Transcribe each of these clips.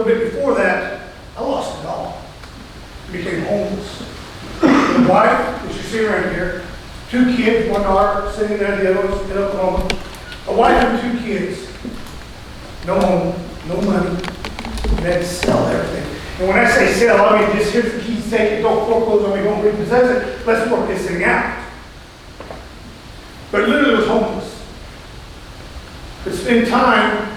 A little bit before that, I lost it all. Became homeless. The wife, which you see right here, 2 kids, 1 daughter sitting there, the other one's in Oklahoma. A wife and 2 kids. No home, no money. You had to sell everything. And when I say sell, I mean just here's the keys, take it, don't foreclose on me, don't repossess it, let's work this thing out. But literally was homeless. To spend time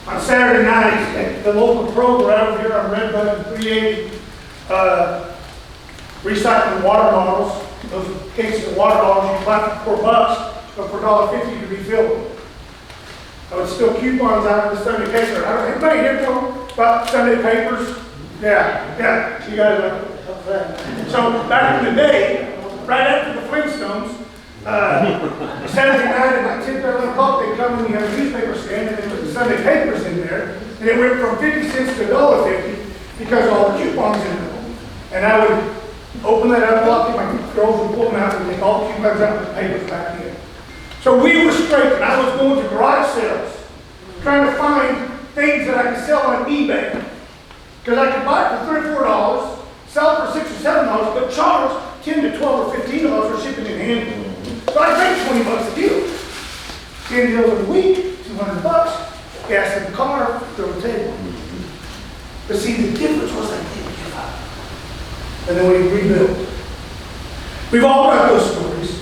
on Saturday nights at the local pro right over here on Red Button 380, recycling water bottles. Those cases of water bottles you buy for $4, but for $1.50 to refill. I would steal coupons out of the Sunday paper. I don't anybody here know about Sunday papers? Yeah, you guys like that. So back in the day, right after the Flintstones, Saturday night at like 10 or 11 o'clock, they'd come and we had a newspaper stand and they put the Sunday papers in there, and it went from 50 cents to $1.50 because of all the coupons in them. And I would open that up, lock it, my girls would pull them out and take all the coupons out and put the papers back in. So we were scraping. I was going to garage sales, trying to find things that I could sell on eBay. Because I could buy it for $3 or $4, sell it for $6 or $7, but charge $10 to $12 or $15 for shipping and handling. So I paid $20 a deal. 10 deals a week, $200, gas in the car, throw the table. But see, the difference was I didn't give up. And then we rebuilt. We've all got those stories.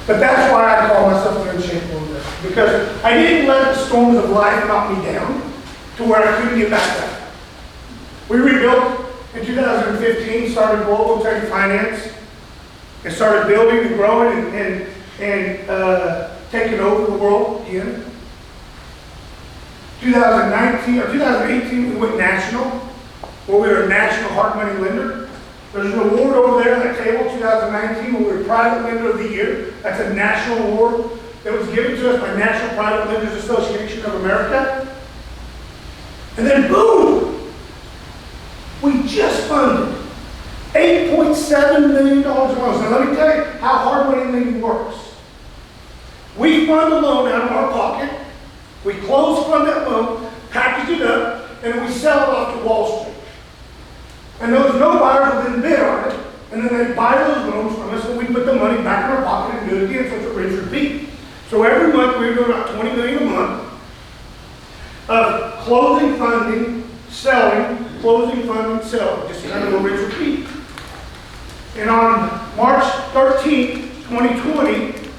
But that's why I call myself an unshakable investor. Because I didn't let the storms of life knock me down to where I couldn't get back up. We rebuilt in 2015, started global trade finance, and started building and growing and taking over the world again. 2018, we went national, where we were a national hard money lender. There's an award over there on that table, 2019, where we were Private Lender of the Year. That's a national award that was given to us by National Private Lenders Association of America. And then boom! We just funded $8.7 million in loans. Now let me tell you how hard money lending works. We fund a loan out of our pocket, we close fund that loan, package it up, and we sell it off to Wall Street. And those no buyers will then bid on it, and then they buy those loans from us, and we put the money back in our pocket and do it again, so it's a rinse repeat. So every month we're doing about $20 million a month of closing funding, selling, closing funding, selling, just kind of a rinse repeat. And on March 13th, 2020,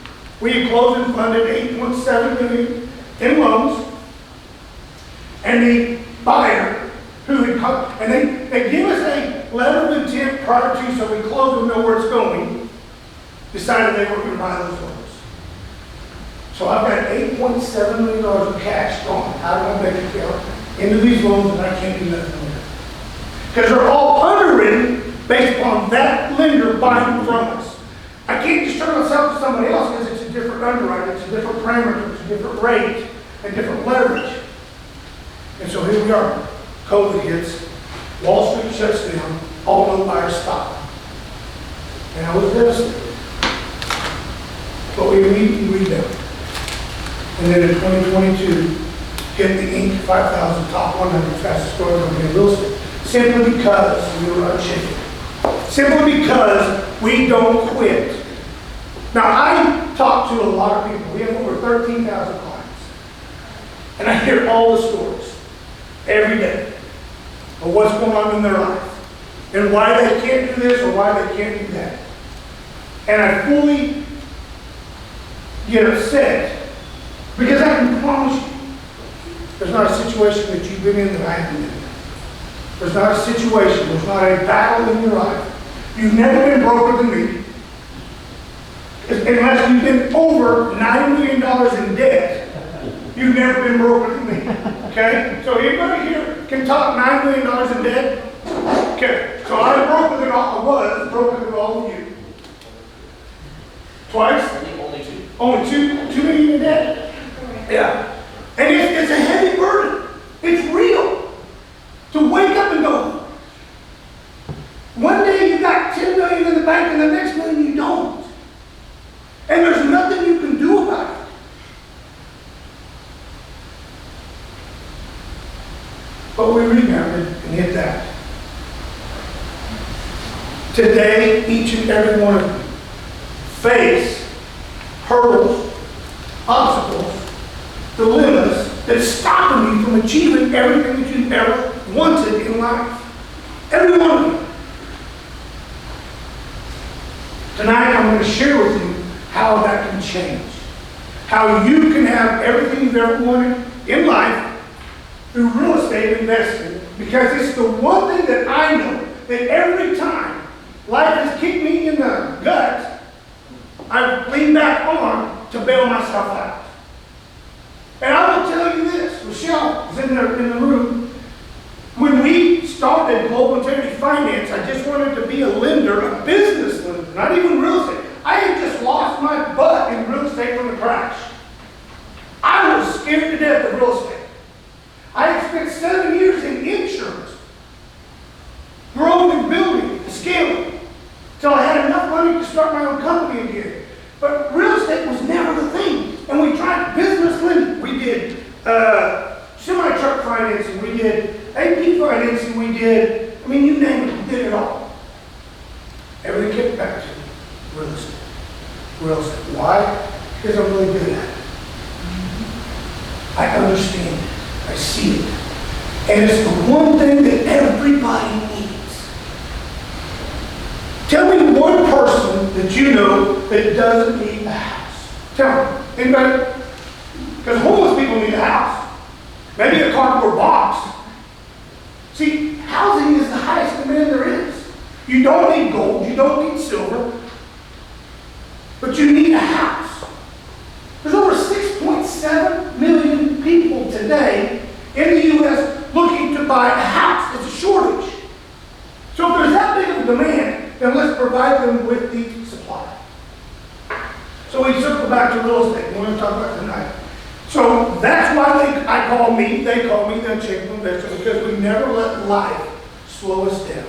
we had closed and funded $8.7 million in loans, and the buyer who had come, and they give us a letter of intent prior to, so we close and know where it's going, decided they were going to buy those loans. So I've got $8.7 million of cash gone out of my bank account into these loans, and I can't do nothing with it. Because they're all underwritten based upon that lender buying from us. I can't just turn myself to somebody else because it's a different underwriter, it's a different parameter, it's a different rate, and different leverage. And so here we are. COVID hits, Wall Street shuts down, all loan buyers stop. And I was devastated. But we immediately rebuilt. And then in 2022, hit the Inc. 5,000 top 100 fastest growing company in real estate. Simply because we were unshakable. Simply because we don't quit. Now, I talk to a lot of people. We have over 13,000 clients. And I hear all the stories every day of what's going on in their life and why they can't do this or why they can't do that. And I fully get upset because I can promise you there's not a situation that you've been in that I haven't been in. There's not a situation, there's not a battle in your life. You've never been broker than me. Unless you've been over $9 million in debt, you've never been broker than me. Okay? So anybody here can talk $9 million in debt? Okay. So I'm broker than all I was, broker than all of you. Twice? Only 2. Only 2 million in debt? Yeah. And it's a heavy burden. It's real. To wake up and go, one day you got $10 million in the bank and the next million you don't. And there's nothing you can do about it. But but we rebounded and hit that. Today, each and every one of you face hurdles, obstacles, dilemmas that's stopping you from achieving everything that you've ever wanted in life. Every one of you. Tonight, I'm going to share with you how that can change. How you can have everything you've ever wanted in life through real estate investing, because it's the one thing that I know that every time life has kicked me in the gut, I've leaned back on to bail myself out. And I will tell you this, Michelle is in the room. When we started Global Integrity Finance, I just wanted to be a lender, a business lender, not even real estate. I had just lost my butt in real estate from the crash. I was scared to death of real estate. I had spent 7 years in insurance, growing and building and scaling, till I had enough money to start my own company again. But real estate was never the thing. And we tried business lending. We did semi-truck financing. We did AP financing. We did, I mean, you name it, we did it all. Everything kept back to real estate. Real estate. Why? Because I'm really good at it. I understand it. I see it. And it's the one thing that everybody needs. Tell me one person that you know that doesn't need a house. Tell me. Anybody? Because homeless people need a house. Maybe a cardboard box. See, housing is the highest demand there is. You don't need gold. You don't need silver. But you need a house. There's over 6.7 million people today in the U.S. looking to buy a house. It's a shortage. So if there's that big of a demand, then let's provide them with the supply. So we circle back to real estate. We're going to talk about tonight. So that's why they call me the Unshakable Investor, because we never let life slow us down.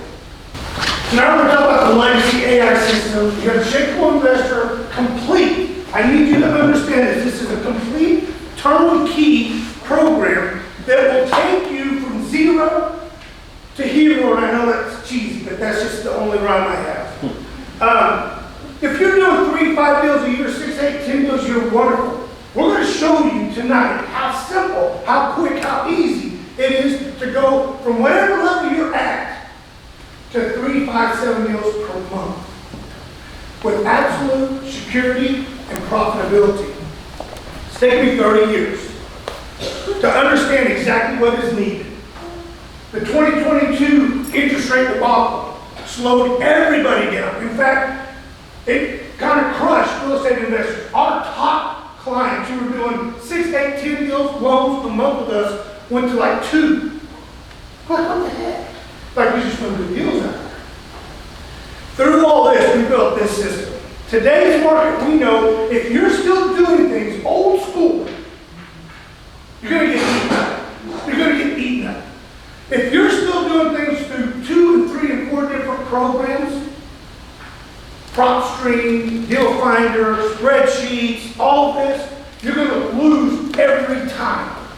So now we're going to talk about the legacy AI system. The Unshakable Investor complete. I need you to understand this. This is a complete turnkey program that will take you from zero to hero. And I know that's cheesy, but that's just the only rhyme I have. If you're doing 3, 5 deals a year, 6, 8, 10 deals, you're wonderful. We're going to show you tonight how simple, how quick, how easy it is to go from whatever level you're at to 3, 5, 7 deals per month with absolute security and profitability. It's taken me 30 years to understand exactly what is needed. The 2022 interest rate debacle slowed everybody down. In fact, it kind of crushed real estate investors. Our top clients who were doing 6, 8, 10 deals, loans a month with us went to like 2. What the heck? Like we just want to do deals out there. Through all this, we built this system. Today's market, we know if you're still doing things old school, you're going to get eaten up. You're going to get eaten up. If you're still doing things through 2 and 3 and 4 different programs, PropStream, Deal Finder, spreadsheets, all of this, you're going to lose every time.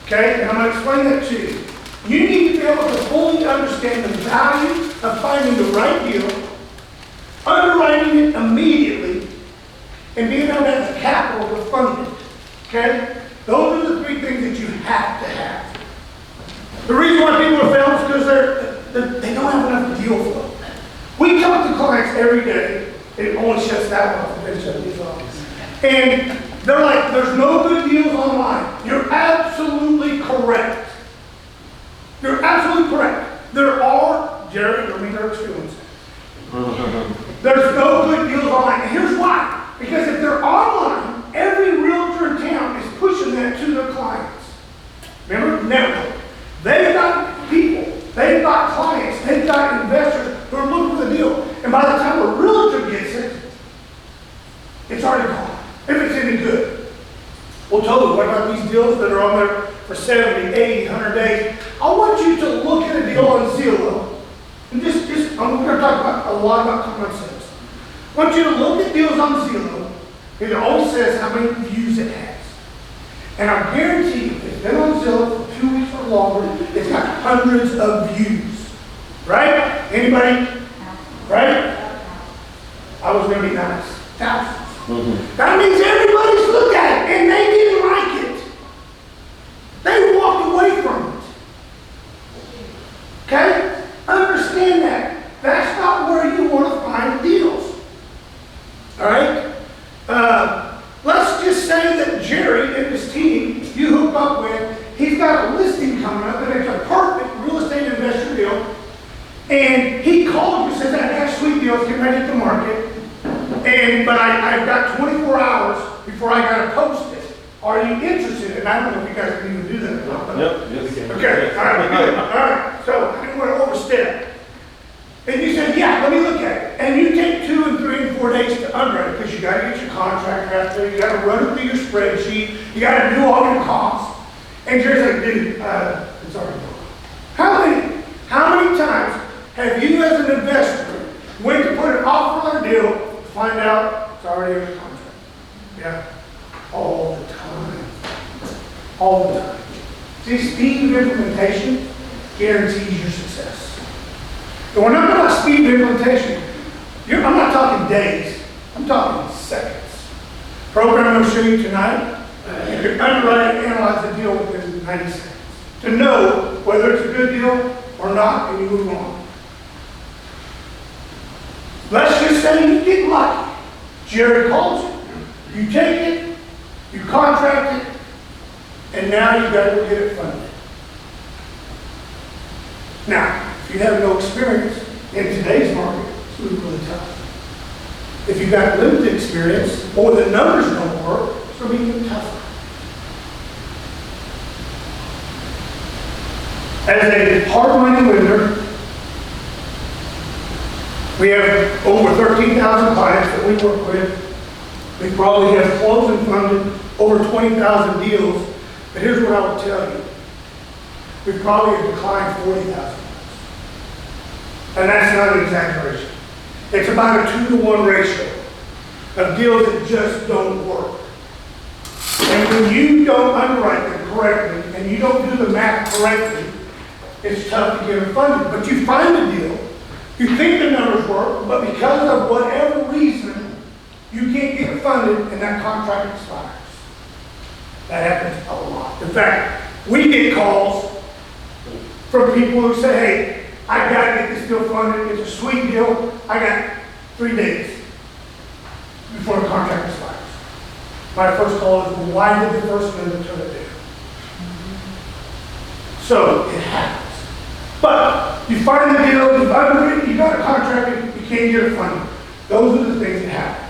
Okay? And I'm going to explain that to you. You need to be able to fully understand the value of finding the right deal, underwriting it immediately, and being able to have the capital to fund it. Okay? Those are the 3 things that you have to have. The reason why people are failing is because they don't have enough deal flow. We talk to clients every day. It only shuts that one off and shut these off. And they're like, there's no good deals online. You're absolutely correct. You're absolutely correct. There are, Jerry, I mean, there's feelings. There's no good deals online. And here's why. Because if they're online, every realtor in town is pushing that to their clients. Remember? Never. They've got people, they've got clients, they've got investors who are looking for the deal. And by the time a realtor gets it, it's already gone. If it's any good. Well, Toby, what about these deals that are on there for 70, 80, 100 days? I want you to look at a deal on Zillow. And we're going to talk about a lot about common sense. I want you to look at deals on Zillow. It always says how many views it has. And I guarantee you, if it's been on Zillow for 2 weeks or longer. It's got hundreds of views. Right? Anybody? Right? I was going to be nice. Thousands. That means everybody's looked at it and they didn't like it. They walked away from it. Okay? Understand that. That's not where you want to find deals. Alright? Let's just say that Jerry and his team you hook up with, he's got a listing coming up and it's a perfect real estate investor deal. And he called you and says, I have a sweet deal, get ready to market. But I've got 24 hours before I got to post it. Are you interested? And I don't know if you guys can even do that or not. Yep. Yes. Okay, all right, good. All right, so I didn't want to overstep. And you said, yeah, let me look at it. And you take 2 and 3 and 4 days to underwrite it because you got to get your contract out there, you got to run it through your spreadsheet, you got to do all your comps. And Jerry's like, dude, it's already done. How many times have you as an investor went to put an offer on a deal to find out it's already in the contract? Yeah, all the time. All the time. See, speed of implementation guarantees your success. And when I'm talking about speed of implementation, I'm not talking days, I'm talking seconds. Program I'm going to show you tonight, you can underwrite and analyze the deal within 90 seconds to know whether it's a good deal or not, and you move on. Let's just say you get lucky. Jerry calls you. You take it, you contract it, and now you got to go get it funded. Now, if you have no experience in today's market, it's going to be really tough. If you've got limited experience or the numbers don't work, it's going to be even tougher. As a hard money lender, we have over 13,000 clients that we work with. We probably have closed and funded over 20,000 deals. But here's what I will tell you. We probably have declined 40,000. And that's not an exaggeration. It's about a 2-to-1 ratio of deals that just don't work. And when you don't underwrite them correctly and you don't do the math correctly, it's tough to get them funded. But you find a deal, you think the numbers work, but because of whatever reason, you can't get it funded and that contract expires. That happens a lot. In fact, we get calls from people who say, hey, I got to get this deal funded. It's a sweet deal. I got 3 days before the contract expires. My first call is, well, why did the first lender turn it down? So it happens. But you find the deal, you've underwritten, you got a contract, you can't get it funded. Those are the things that happen.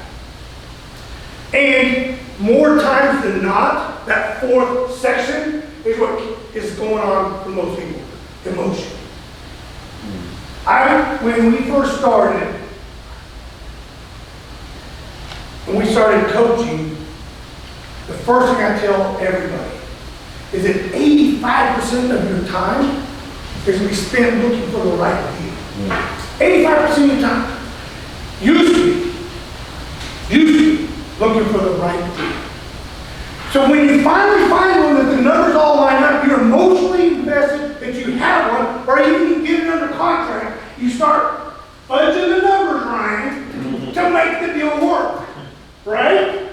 And more times than not, that fourth section is what is going on for most people. Emotion. When we first started, when we started coaching, the first thing I tell everybody is that 85% of your time is to be spent looking for the right deal. 85% of your time. Used to be looking for the right deal. So when you finally find one that the numbers all line up, you're emotionally invested that you have one, or even you get it under contract, you start fudging the numbers, Ryan, to make the deal work. Right?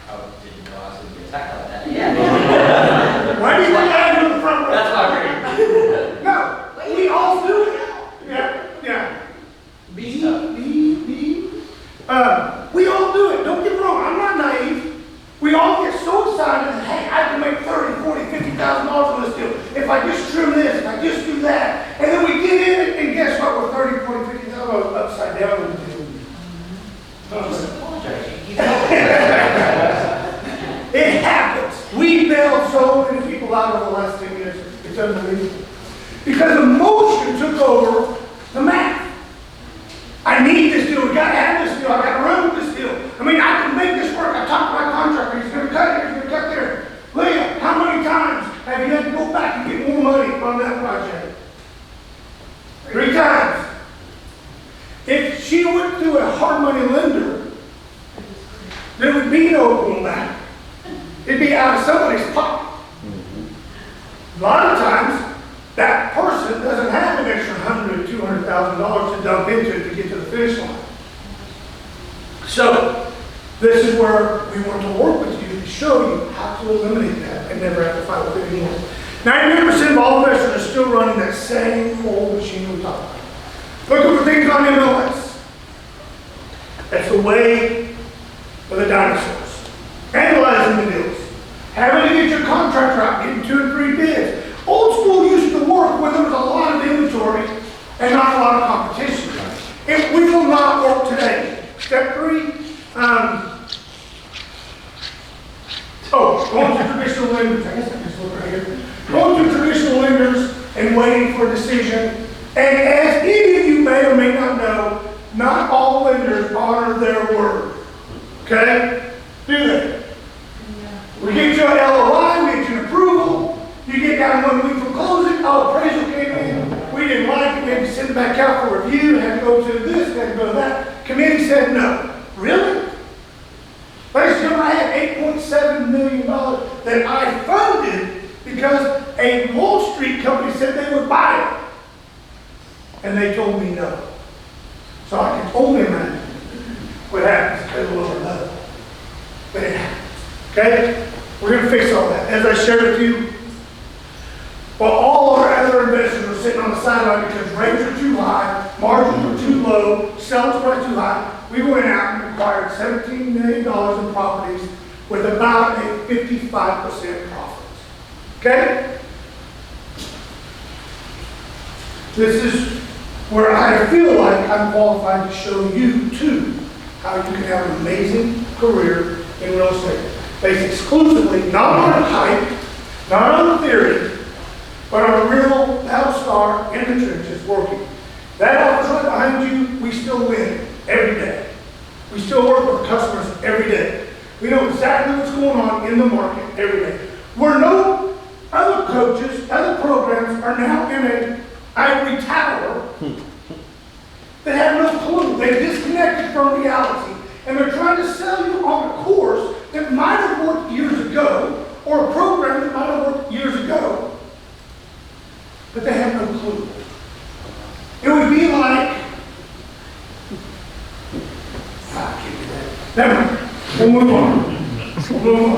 I didn't know I was going to be attacked like that. Yeah. Why do you think I do the front row? That's why we're No, we all do it. Yeah. We all do it. Don't get me wrong. I'm not naive. We all get so excited that, hey, I can make $30, $40, $50,000 on this deal. If I just trim this, if I just do that. And then we get in it, and guess what? We're $30, $40, $50,000 upside down on the deal. It happens. We bailed so many people out over the last 10 years. It's unbelievable. Because emotion took over the math. I need this deal. We got to have this deal. I got to run with this deal. I mean, I can make this work. I talked to my contractor. He's going to cut here. He's going to cut there. Leah, how many times have you had to go back and get more money on that project? 3 times. If she went through a hard money lender, there would be no going back. It'd be out of somebody's pocket. A lot of times, that person doesn't have an extra $100,000, $200,000 to dump into to get to the finish line. So, this is where we want to work with you to show you how to eliminate that and never have to fight with it anymore. 99% of all investors are still running that same old machine we talked about. Looking for things on MLS. That's the way of the dinosaurs. Analyzing the deals. Having to get your contractor out, getting 2 and 3 bids. Old school used to work when there was a lot of inventory and not a lot of competition. It will not work today. Step 3, going to traditional lenders. I guess I can just look right here. Going to traditional lenders and waiting for a decision. And as any of you may or may not know, not all lenders honor their word. Okay? Do they? We get you an LOI, we get you an approval, you get down 1 week from closing, appraisal came in, we didn't like it, we had to send it back out for review, had to go to this, had to go to that. Committee said no. Really? Ladies and gentlemen, I had $8.7 million that I funded because a Wall Street company said they would buy it. And they told me no. So I can only imagine what happens at a lower level. But it happens. Okay? We're going to fix all that. As I shared with you, while all our other investors are sitting on the sideline because rates are too high, margins are too low, sales price too high, we went out and acquired $17 million in properties with about a 55% profit. Okay? This is where I feel like I'm qualified to show you, too, how you can have an amazing career in real estate. Based exclusively, not on hype, not on theory, but on a real battlestar in the trenches working. That office right behind you, we still win every day. We still work with customers every day. We know exactly what's going on in the market every day. Where no other coaches, other programs are now in an ivory tower that have no clue. They've disconnected from reality. And they're trying to sell you on a course that might have worked years ago, or a program that might have worked years ago, but they have no clue. It would be like, I can't do that. Never mind. We'll move on. We'll move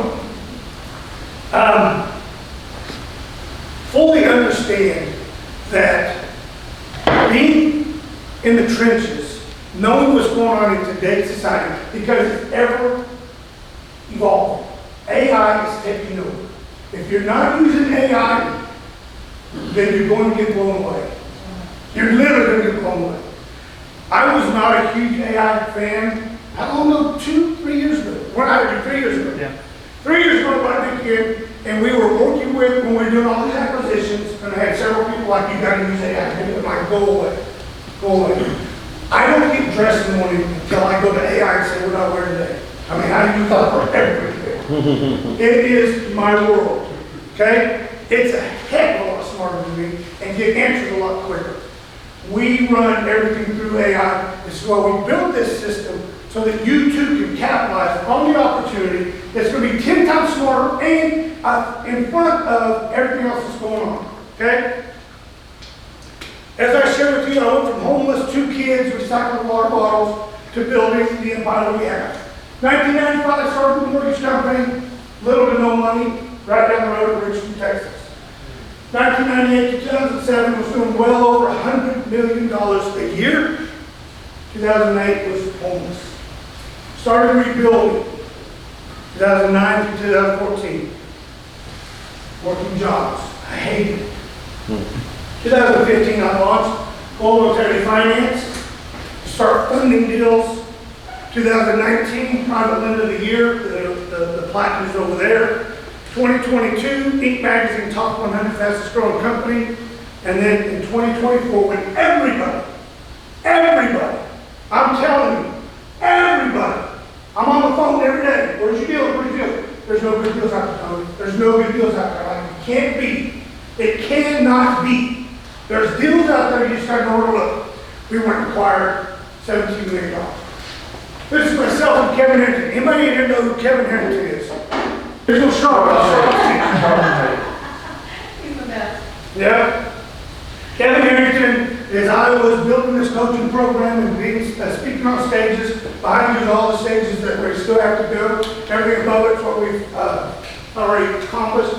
on. Fully understand that being in the trenches, knowing what's going on in today's society, because it's ever evolving. AI is taking over. If you're not using AI, then you're going to get blown away. You're literally going to get blown away. I was not a huge AI fan, I don't know, 2-3 years ago. Well, I 3 years ago. Yeah. 3 years ago, I went in, and we were working with, when we were doing all these acquisitions, and I had several people like, you got to use AI. And I'm like, go away. Go away. I don't get dressed in the morning until I go to AI and say, what do I wear today? I mean, I use that for everything. It is my world. Okay? It's a heck of a lot smarter than me and get answers a lot quicker. We run everything through AI. This is why we built this system so that you too can capitalize on the opportunity that's going to be 10 times smarter and in front of everything else that's going on. Okay? As I shared with you, I went from homeless, 2 kids, recycling water bottles, to building the empire we have. 1995, I started a mortgage company, little to no money, right down the road in Richmond, Texas. 1998 to 2007 was doing well over $100 million a year. 2008 was homeless. Started rebuilding. 2009 to 2014. Working jobs. I hated it. 2015, I launched Global Integrity Finance to start funding deals. 2019, Private Lender of the Year, the plaque is over there. 2022, Inc. Magazine Top 100 Fastest Growing Company. And then in 2024, when everybody, I'm telling you, everybody, I'm on the phone every day. Where's your deal? Where's your deal? There's no good deals out there, Tony. There's no good deals out there. Like, it can't be. It cannot be. There's deals out there you just got to overlook. We went and acquired $17 million. This is myself and Kevin Harrington. Anybody here know who Kevin Harrington is? There's no sharp. Yeah. Kevin Harrington, as I was building this coaching program and being, speaking on stages, behind you all the stages that we still have to do, everything above it's what we've already accomplished.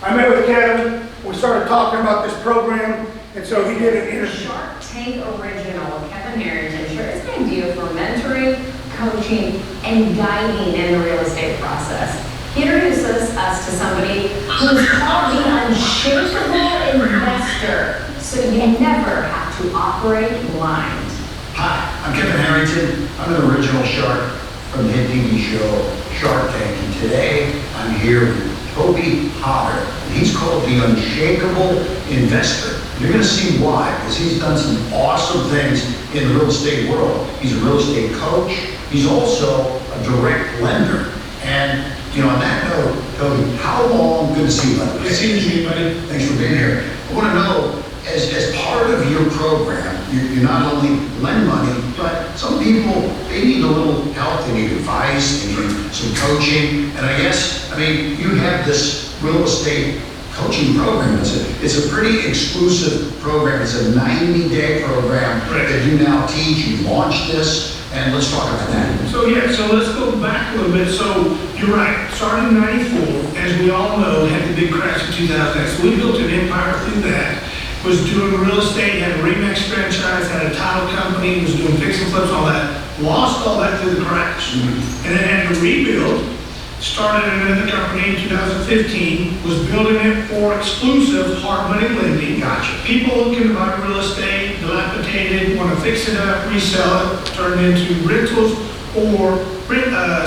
I met with Kevin, we started talking about this program, and so he did an interview. Shark Tank original, Kevin Harrington, shares an idea for mentoring, coaching, and guiding in the real estate process. He introduces us to somebody who's called the Unshakable Investor, so you never have to operate blind. Hi, I'm Kevin Harrington. I'm an original shark from the hit TV show Shark Tank, and today I'm here with Toby Potter, and he's called the Unshakable Investor. You're going to see why, because he's done some awesome things in the real estate world. He's a real estate coach. He's also a direct lender. And, you know, on that note, Toby, how long, good to see you, buddy. Good seeing you, buddy. Thanks for being here. I want to know, as part of your program, you not only lend money, but some people, they need a little help, they need advice, they need some coaching. And I guess, I mean, you have this real estate coaching program. It's a pretty exclusive program. It's a 90-day program that you now teach. You launched this, and let's talk about that. So let's go back a little bit. So you're right, started in 94, as we all know, had the big crash in 2008. So we built an empire through that. Was doing real estate, had a Remax franchise, had a title company, was doing fix and flips, all that. Lost all that through the crash. And then had to rebuild. Started another company in 2015, was building it for exclusive hard money lending. Gotcha. People looking to buy real estate, dilapidated, want to fix it up, resell it, turn it into rentals, or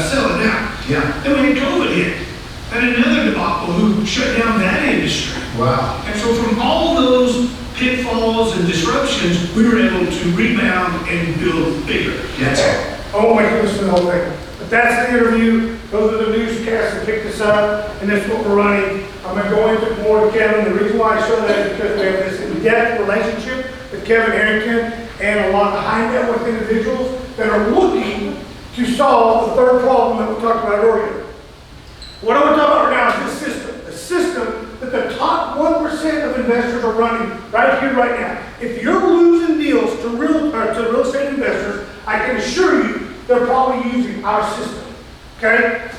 sell it out. Yeah. Then we had COVID hit, and another debacle who shut down that industry. Wow. And so from all those pitfalls and disruptions, we were able to rebound and build bigger. That's it. I won't make you listen to the whole thing. But that's the interview. Those are the newscasts that picked us up, and that's what we're running. I'm going to go into more with Kevin. The reason why I show that is because we have this in-depth relationship with Kevin Harrington and a lot of high net worth individuals that are looking to solve the third problem that we talked about earlier. What I want to talk about right now is this system. The system that the top 1% of investors are running right here, right now. If you're losing deals to real estate investors, I can assure you they're probably using our system. Okay?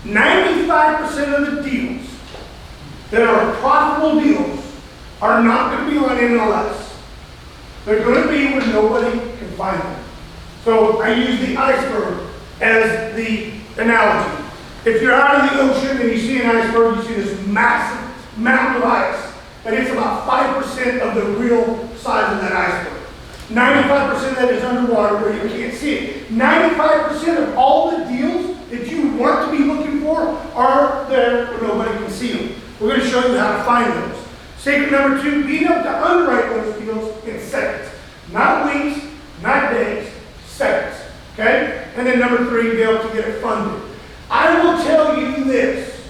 95% of the deals that are profitable deals are not going to be on MLS. They're going to be where nobody can find them. So I use the iceberg as the analogy. If you're out of the ocean and you see an iceberg, you see this massive mountain of ice, and it's about 5% of the real size of that iceberg. 95% of that is underwater where you can't see it. 95% of all the deals that you want to be looking for are there where nobody can see them. We're going to show you how to find those. Secret number 2, being able to underwrite those deals in seconds. Not weeks, not days, seconds. Okay? And then number 3, be able to get it funded. I will tell you this.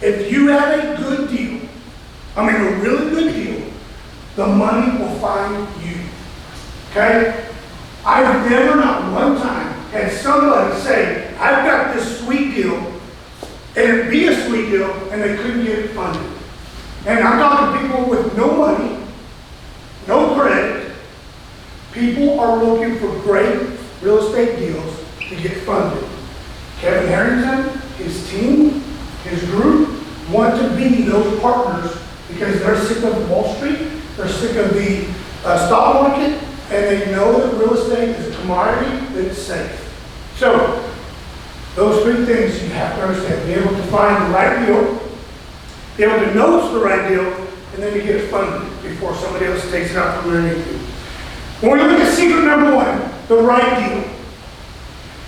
If you have a good deal, a really good deal, the money will find you. Okay? I've never, not one time, had somebody say, I've got this sweet deal, and it'd be a sweet deal, and they couldn't get it funded. And I'm talking people with no money, no credit. People are looking for great real estate deals to get funded. Kevin Harrington, his team, his group want to be those partners because they're sick of Wall Street, they're sick of the stock market, and they know that real estate is a commodity that is safe. So, those 3 things you have to understand. Be able to find the right deal, be able to know it's the right deal, and then to get it funded before somebody else takes it out from underneath you. When we look at secret number 1, the right deal.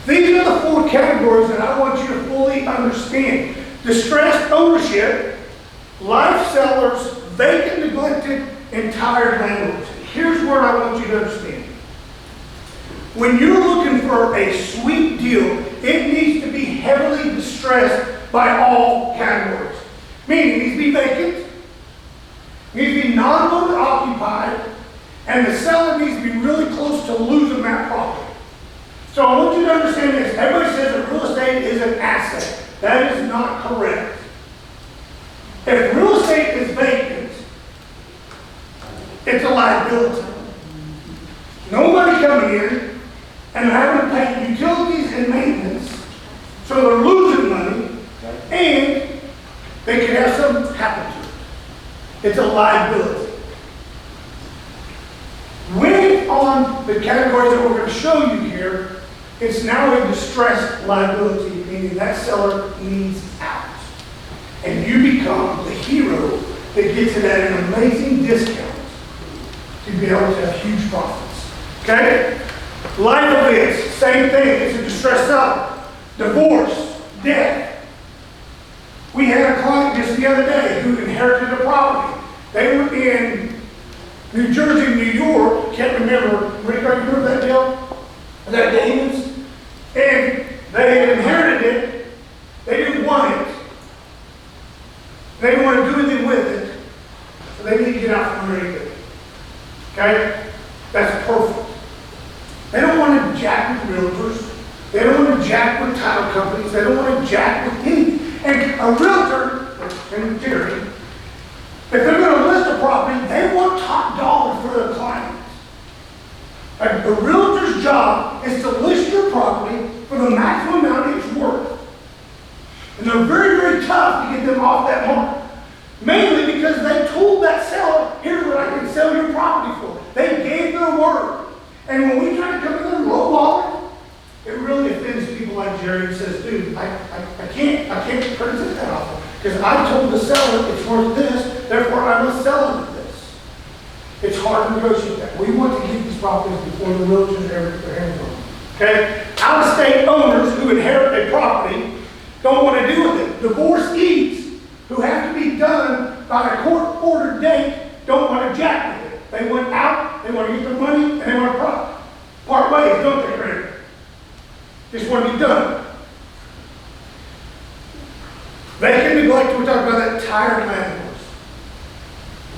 These are the 4 categories that I want you to fully understand. Distressed ownership, life sellers, vacant, neglected, and tired landlords. Here's what I want you to understand. When you're looking for a sweet deal, it needs to be heavily distressed by all categories. Meaning, it needs to be vacant, it needs to be non-owner occupied, and the seller needs to be really close to losing that property. So I want you to understand this. Everybody says that real estate is an asset. That is not correct. If real estate is vacant, it's a liability. Nobody coming in and having to pay utilities and maintenance, so they're losing money, and they could have something happen to it. It's a liability. When on the categories that we're going to show you here, it's now a distressed liability, meaning that seller needs out. And you become the hero that gets it at an amazing discount to be able to have huge profits. Okay? Life events, same thing. It's a distressed seller. Divorce, death. We had a client just the other day who inherited a property. They were in New Jersey, New York, can't remember. Rick, are you remember that deal? That Damon's? And they had inherited it. They didn't want it. They didn't want to do anything with it. So they need to get out from underneath it. Okay? That's perfect. They don't want to jack with realtors. They don't want to jack with title companies. They don't want to jack with anything. And a realtor, in theory, if they're going to list a property, they want top dollar for their client. A realtor's job is to list your property for the maximum amount it's worth. And they're very, very tough to get them off that mark. Mainly because they told that seller, here's what I can sell your property for. They gave their word. And when we try to come in there and lowball it, it really offends people like Jerry who says, dude, I can't present that offer. Because I told the seller it's worth this, therefore I must sell it at this. It's hard to negotiate that. We want to get these properties before the realtors ever get their hands on them. Okay? Out-of-state owners who inherit a property don't want to do with it. Divorcees who have to be done by a court-ordered date don't want to jack with it. They want out, they want to get their money, and they want to part ways, don't they, Craig? Just want to be done. They can neglect, we're talking about that tired landlords.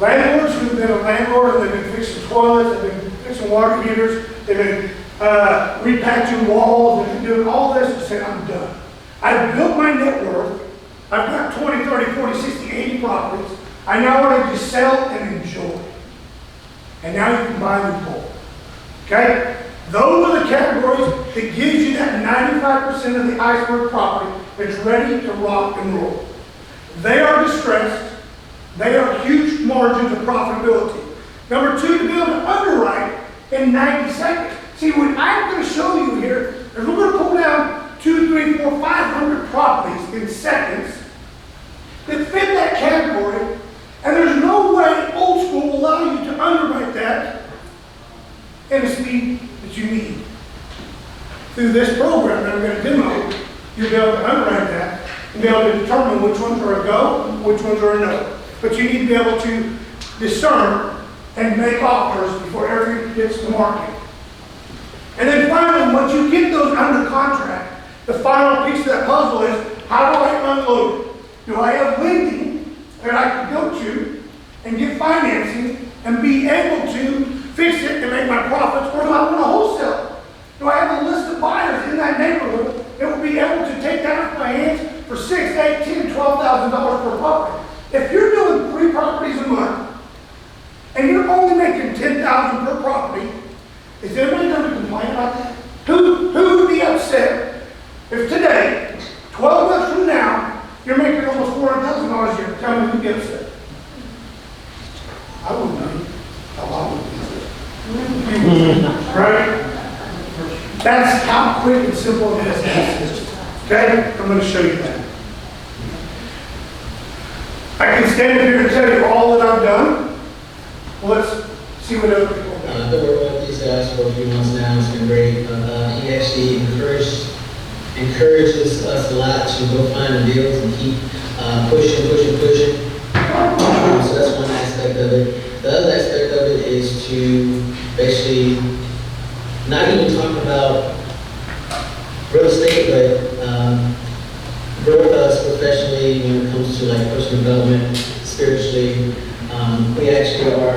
Landlords who've been a landlord and they've been fixing toilets, they've been fixing water heaters, they've been repatching walls, they've been doing all this and say, I'm done. I've built my net worth. I've got 20, 30, 40, 60, 80 properties. I now want to just sell and enjoy. And now you can buy the gold. Okay? Those are the categories that gives you that 95% of the iceberg property that's ready to rock and roll. They are distressed. They are huge margins of profitability. Number two, to be able to underwrite in 90 seconds. See, what I'm going to show you here is we're going to pull down 200, 300, 400, 500 properties in seconds that fit that category, and there's no way old school will allow you to underwrite that in the speed that you need. Through this program that I'm going to demo, you'll be able to underwrite that and be able to determine which ones are a go, which ones are a no. But you need to be able to discern and make offers before everything hits the market. And then finally, once you get those under contract, the final piece of that puzzle is, how do I unload it? Do I have lending that I can go to and get financing and be able to fix it and make my profits, or do I want to wholesale? Do I have a list of buyers in that neighborhood that will be able to take that off my hands for $6,000, $8,000, $10,000, $12,000 per property? If you're doing 3 properties a month and you're only making $10,000 per property, is anybody going to complain about that? Who would be upset if today, 12 months from now, you're making almost $400,000 a year? Tell me who gets upset. I wouldn't be. I wouldn't be. Right? That's how quick and simple it is. Okay? I'm going to show you that. I can stand here and tell you all that I've done. Well, let's see what other people have done. I've been working with these guys for a few months now. It's been great. He actually encourages us a lot to go find the deals and keep pushing. So that's one aspect of it. The other aspect of it is to basically not even talk about real estate, but grow us professionally when it comes to like personal development, spiritually. We actually are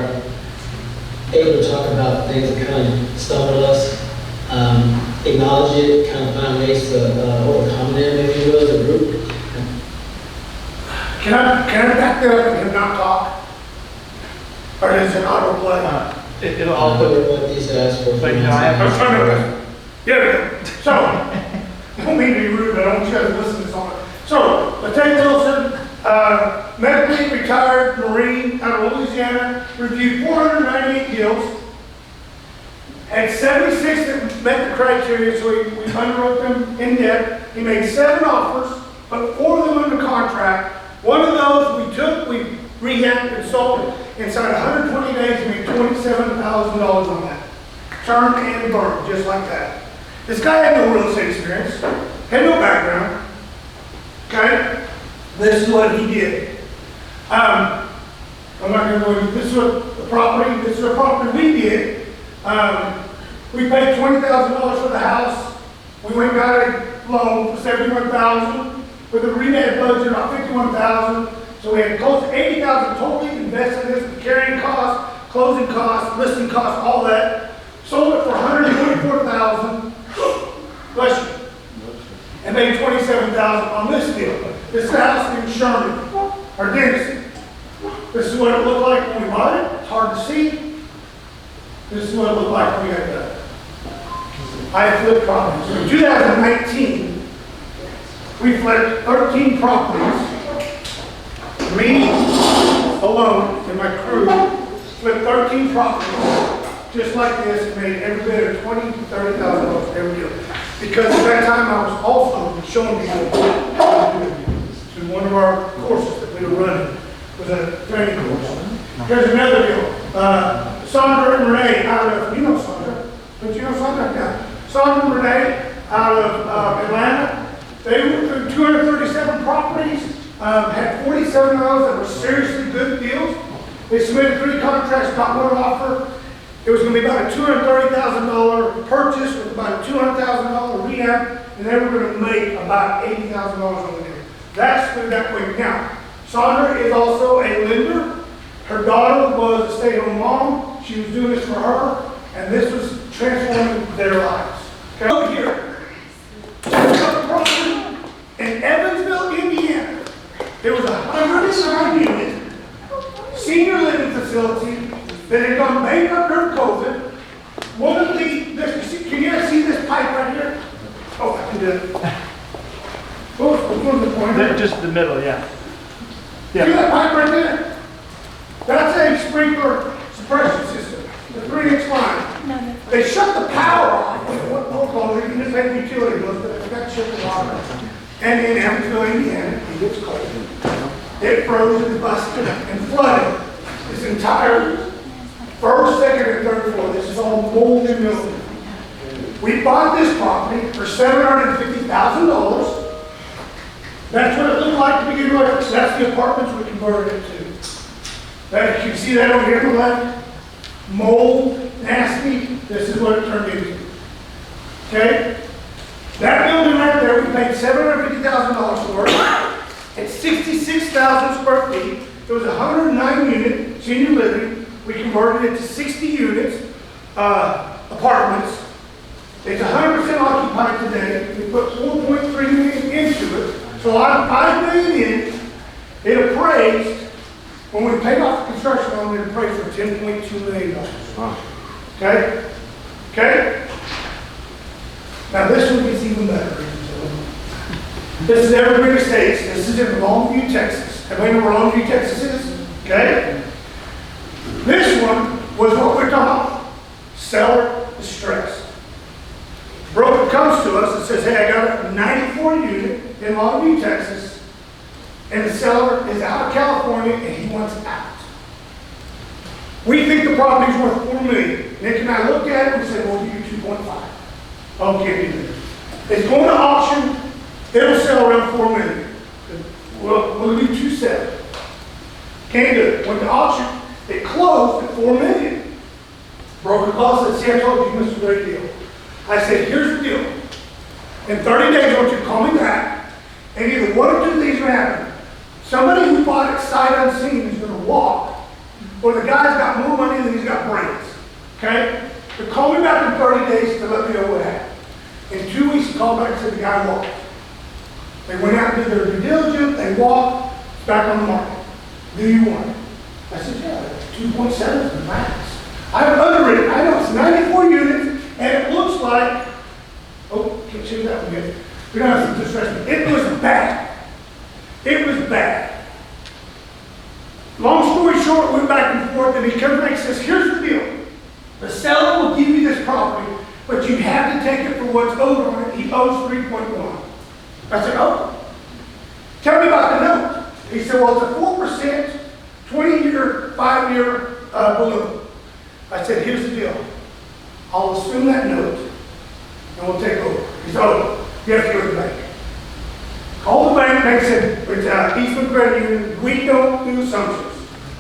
able to talk about things that kind of stumble us, acknowledge it, kind of find ways to overcome them, if you will, as a group. Can I back that up and not talk? Or is it autoplay? It'll I'll all put put, what these asked for. but you know, I have. I was trying to, here we go. So, I don't mean to be rude, but I want you guys to listen to this on it. So, Lieutenant Wilson, medically retired Marine out of Louisiana, reviewed 498 deals, had 76 that met the criteria, so we underwrote them in depth. He made 7 offers, but 4 of them under contract. One of those we rehabbed and sold inside 120 days, and made $27,000 on that. Turn and burn, just like that. This guy had no real estate experience, had no background. Okay? This is what he did. I'm not going to go into this. Is what the property. This is the property we did. We paid $20,000 for the house. We went and got a loan for $71,000 with a rehab budget of $51,000. So we had close to $80,000 totally invested in this, with carrying costs, closing costs, listing costs, all that. Sold it for $124,000. Bless you. And made $27,000 on this deal. This is the house in Sherman, or Dennison. This is what it looked like when we bought it. It's hard to see. This is what it looked like when we got done. I flipped properties. In 2019, we flipped 13 properties. Me alone and my crew flipped 13 properties just like this and made every bit of $20,000 to $30,000 every deal. Because at that time I was also showing people to one of our courses that we were running. It was a training course. Here's another deal. Sandra and Renee out of, you know Sandra, don't you know Sandra? Yeah. Sandra and Renee out of Atlanta. They went through 237 properties, had 47 of those that were seriously good deals. They submitted 3 contracts, got 1 offer. It was going to be about a $230,000 purchase with about a $200,000 rehab, and they were going to make about $80,000 on the deal. That's through that quick. Now, Sandra is also a lender. Her daughter was a stay-at-home mom. She was doing this for her, and this was transforming their lives. Okay, look here. In Evansville, Indiana, there was a 109-unit senior living facility that had gone bankrupt during COVID. One of can you guys see this pipe right here? Oh, I can do it. Which one's the point? Just the middle, yeah. See that pipe right there? That's a sprinkler suppression system, the 3-inch line. They shut the power off. What protocol? They can just make utility bills, but they got to shut the water. And in Evansville, Indiana, it gets cold. It froze and busted and flooded this entire first, second, and third floor. This is all mold and mildew. We bought this property for $750,000. That's what it looked like to begin with. That's the apartments we converted it to. That, you can see that over here on the left? Mold, nasty. This is what it turned into. Okay? That building right there, we paid $750,000 for it. It's 66,000 square feet. It was a 109-unit senior living. We converted it to 60 units, apartments. It's 100% occupied today. We put $4.3 million into it. So out of $5 million in, it appraised, when we paid off the construction loan, it appraised for $10.2 million. Okay? Okay? Now this one gets even better. This is Evergreen Estates. This is in Longview, Texas. Everybody know where Longview, Texas is? Okay? This one was what we're talking about. Seller distress. Broker comes to us and says, hey, I got a 94 unit in Longview, Texas, and the seller is out of California and he wants out. We think the property is worth $4 million. Nick and I looked at it and said, we'll give you 2.5. Oh, can't do that. It's going to auction. It'll sell around $4 million. We'll do 2.7. Can't do it. Went to auction. It closed at $4 million. Broker calls and said, see, I told you missed a great deal. I said, here's the deal. In 30 days, I want you to call me back, and either one or two of these are going to happen. Somebody who bought it sight unseen is going to walk, or the guy's got more money than he's got brains. Okay? But call me back in 30 days to let me know what happened. In 2 weeks, he called back and said the guy walked. They went out and did their due diligence, they walked, back on the market. Do you want it? I said, yeah, 2.7 is the max. I've underwritten, I know it's 94 units, and it looks like, oh, can't choose that one yet. We don't have to distress me. It was bad. It was bad. Long story short, went back and forth, and he comes back and says, here's the deal. The seller will give you this property, but you have to take it for what's owed on it. He owes 3.1. I said, oh, tell me about the note. He said, well, it's a 4%, 20-year, 5-year balloon. I said, here's the deal. I'll assume that note, and we'll take over. He said, oh, you have to go to the bank. Called the bank, and they said, it's Eastman Credit Union, we don't do assumptions.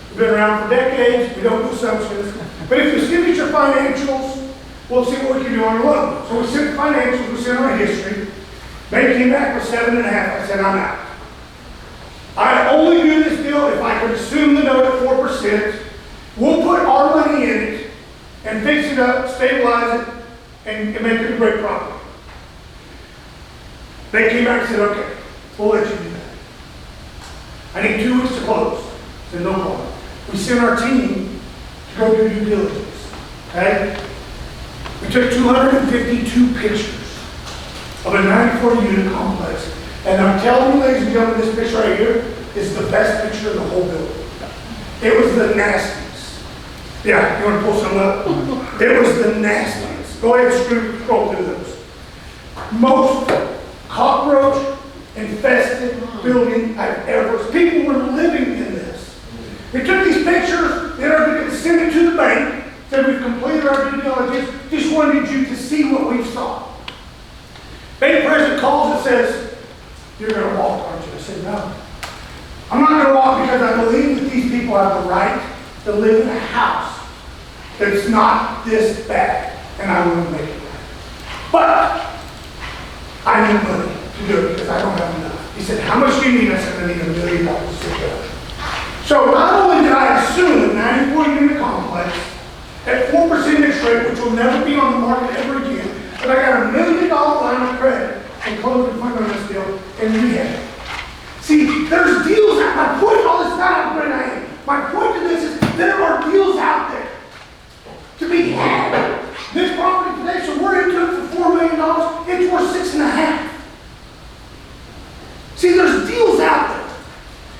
We've been around for decades, we don't do assumptions. But if you send us your financials, we'll see what we can do on your loan. So we sent the financials, we sent our history. They came back with 7.5. I said, I'm out. I only do this deal if I can assume the note at 4%. We'll put our money in it and fix it up, stabilize it, and make it a great property. They came back and said, okay, we'll let you do that. I need 2 weeks to close. I said, no problem. We sent our team to go do due diligence. Okay? We took 252 pictures of a 94-unit complex. And I'm telling you, ladies and gentlemen, this picture right here is the best picture in the whole building. It was the nastiest. Yeah, you want to pull some up? It was the nastiest. Go ahead and scroll through those. Most cockroach infested building I've ever seen. People were living in this. They took these pictures, they were sent it to the bank, said we've completed our due diligence, just wanted you to see what we saw. Bank president calls and says, you're going to walk, aren't you? I said, no. I'm not going to walk because I believe that these people have the right to live in a house that's not this bad, and I want to make it right. But I need money to do it because I don't have enough. He said, how much do you need? I said, I need $1 million to sit down. So not only did I assume a 94-unit complex at 4% interest rate, which will never be on the market ever again, but I got $1 million line of credit and closed the fund on this deal and rehab. See, there's deals out. My point, all this time, how great I am. My point to this is there are deals out there to be had. This property today, so we're into it for $4 million. It's worth 6.5. See, there's deals out there.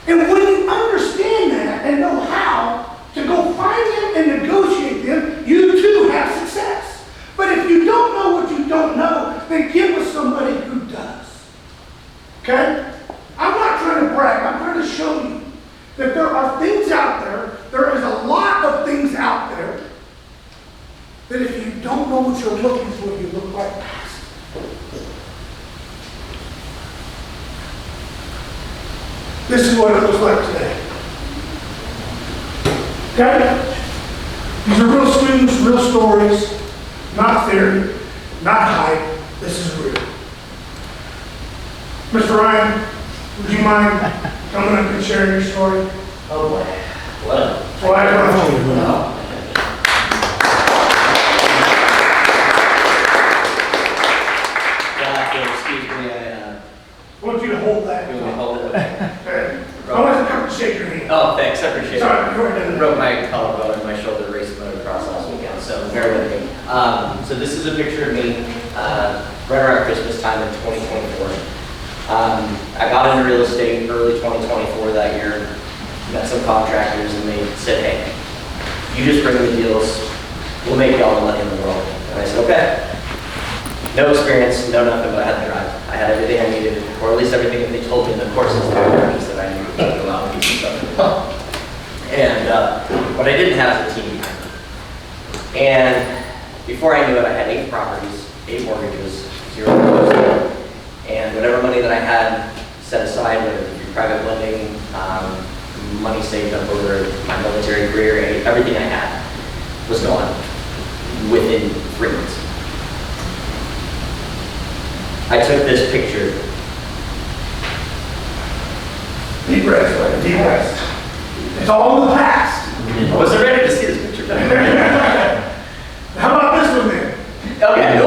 And when you understand that and know how to go find them and negotiate them, you too have success. But if you don't know what you don't know, then get with somebody who does. Okay? I'm not trying to brag. I'm trying to show you that there are things out there. There is a lot of things out there that if you don't know what you're looking for, you look right past. This is what it looks like today. Okay? These are real students, real stories, not theory, not hype. This is real. Mr. Ryan, would you mind coming up and sharing your story? Oh boy. What? Well, I brought you. No. Excuse me, I want you to hold that. you want me to hold it? Okay. Okay. I want to come and shake your hand. Oh, thanks, I appreciate it. Sorry, go ahead. I broke my collarbone and my shoulder racing motocross last weekend, so bear with me. So this is a picture of me right around Christmas time in 2024. I got into real estate early 2024 that year, met some contractors, and they said, hey, you just bring me deals, we'll make you all the money in the world. And I said, okay. No experience, no nothing, but I had the drive. I had everything I needed, or at least everything that they told me in the courses that I needed to go out and do stuff. And what I didn't have is a team behind me. And before I knew it, I had 8 properties, 8 mortgages, 0 closing. And whatever money that I had set aside, whether it be private lending, money saved up over my military career, everything I had was gone within 3 months. I took this picture. Deep breath, like deep breath. It's all in the past. I wasn't ready to see this picture. How about this one then? Okay.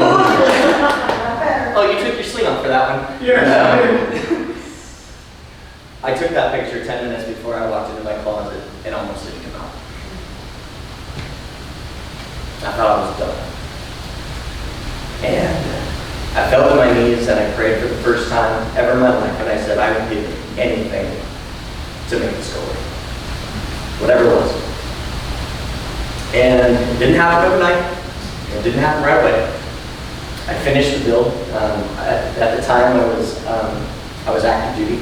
Oh, you took your sling off for that one? Yes, I did. I took that picture 10 minutes I thought I was done. And I fell to my knees and I prayed for the first time ever in my life, and I said, I would give anything to make this go away. Whatever it was. And it didn't happen overnight. It didn't happen right away. I finished the build. At the time I was active duty.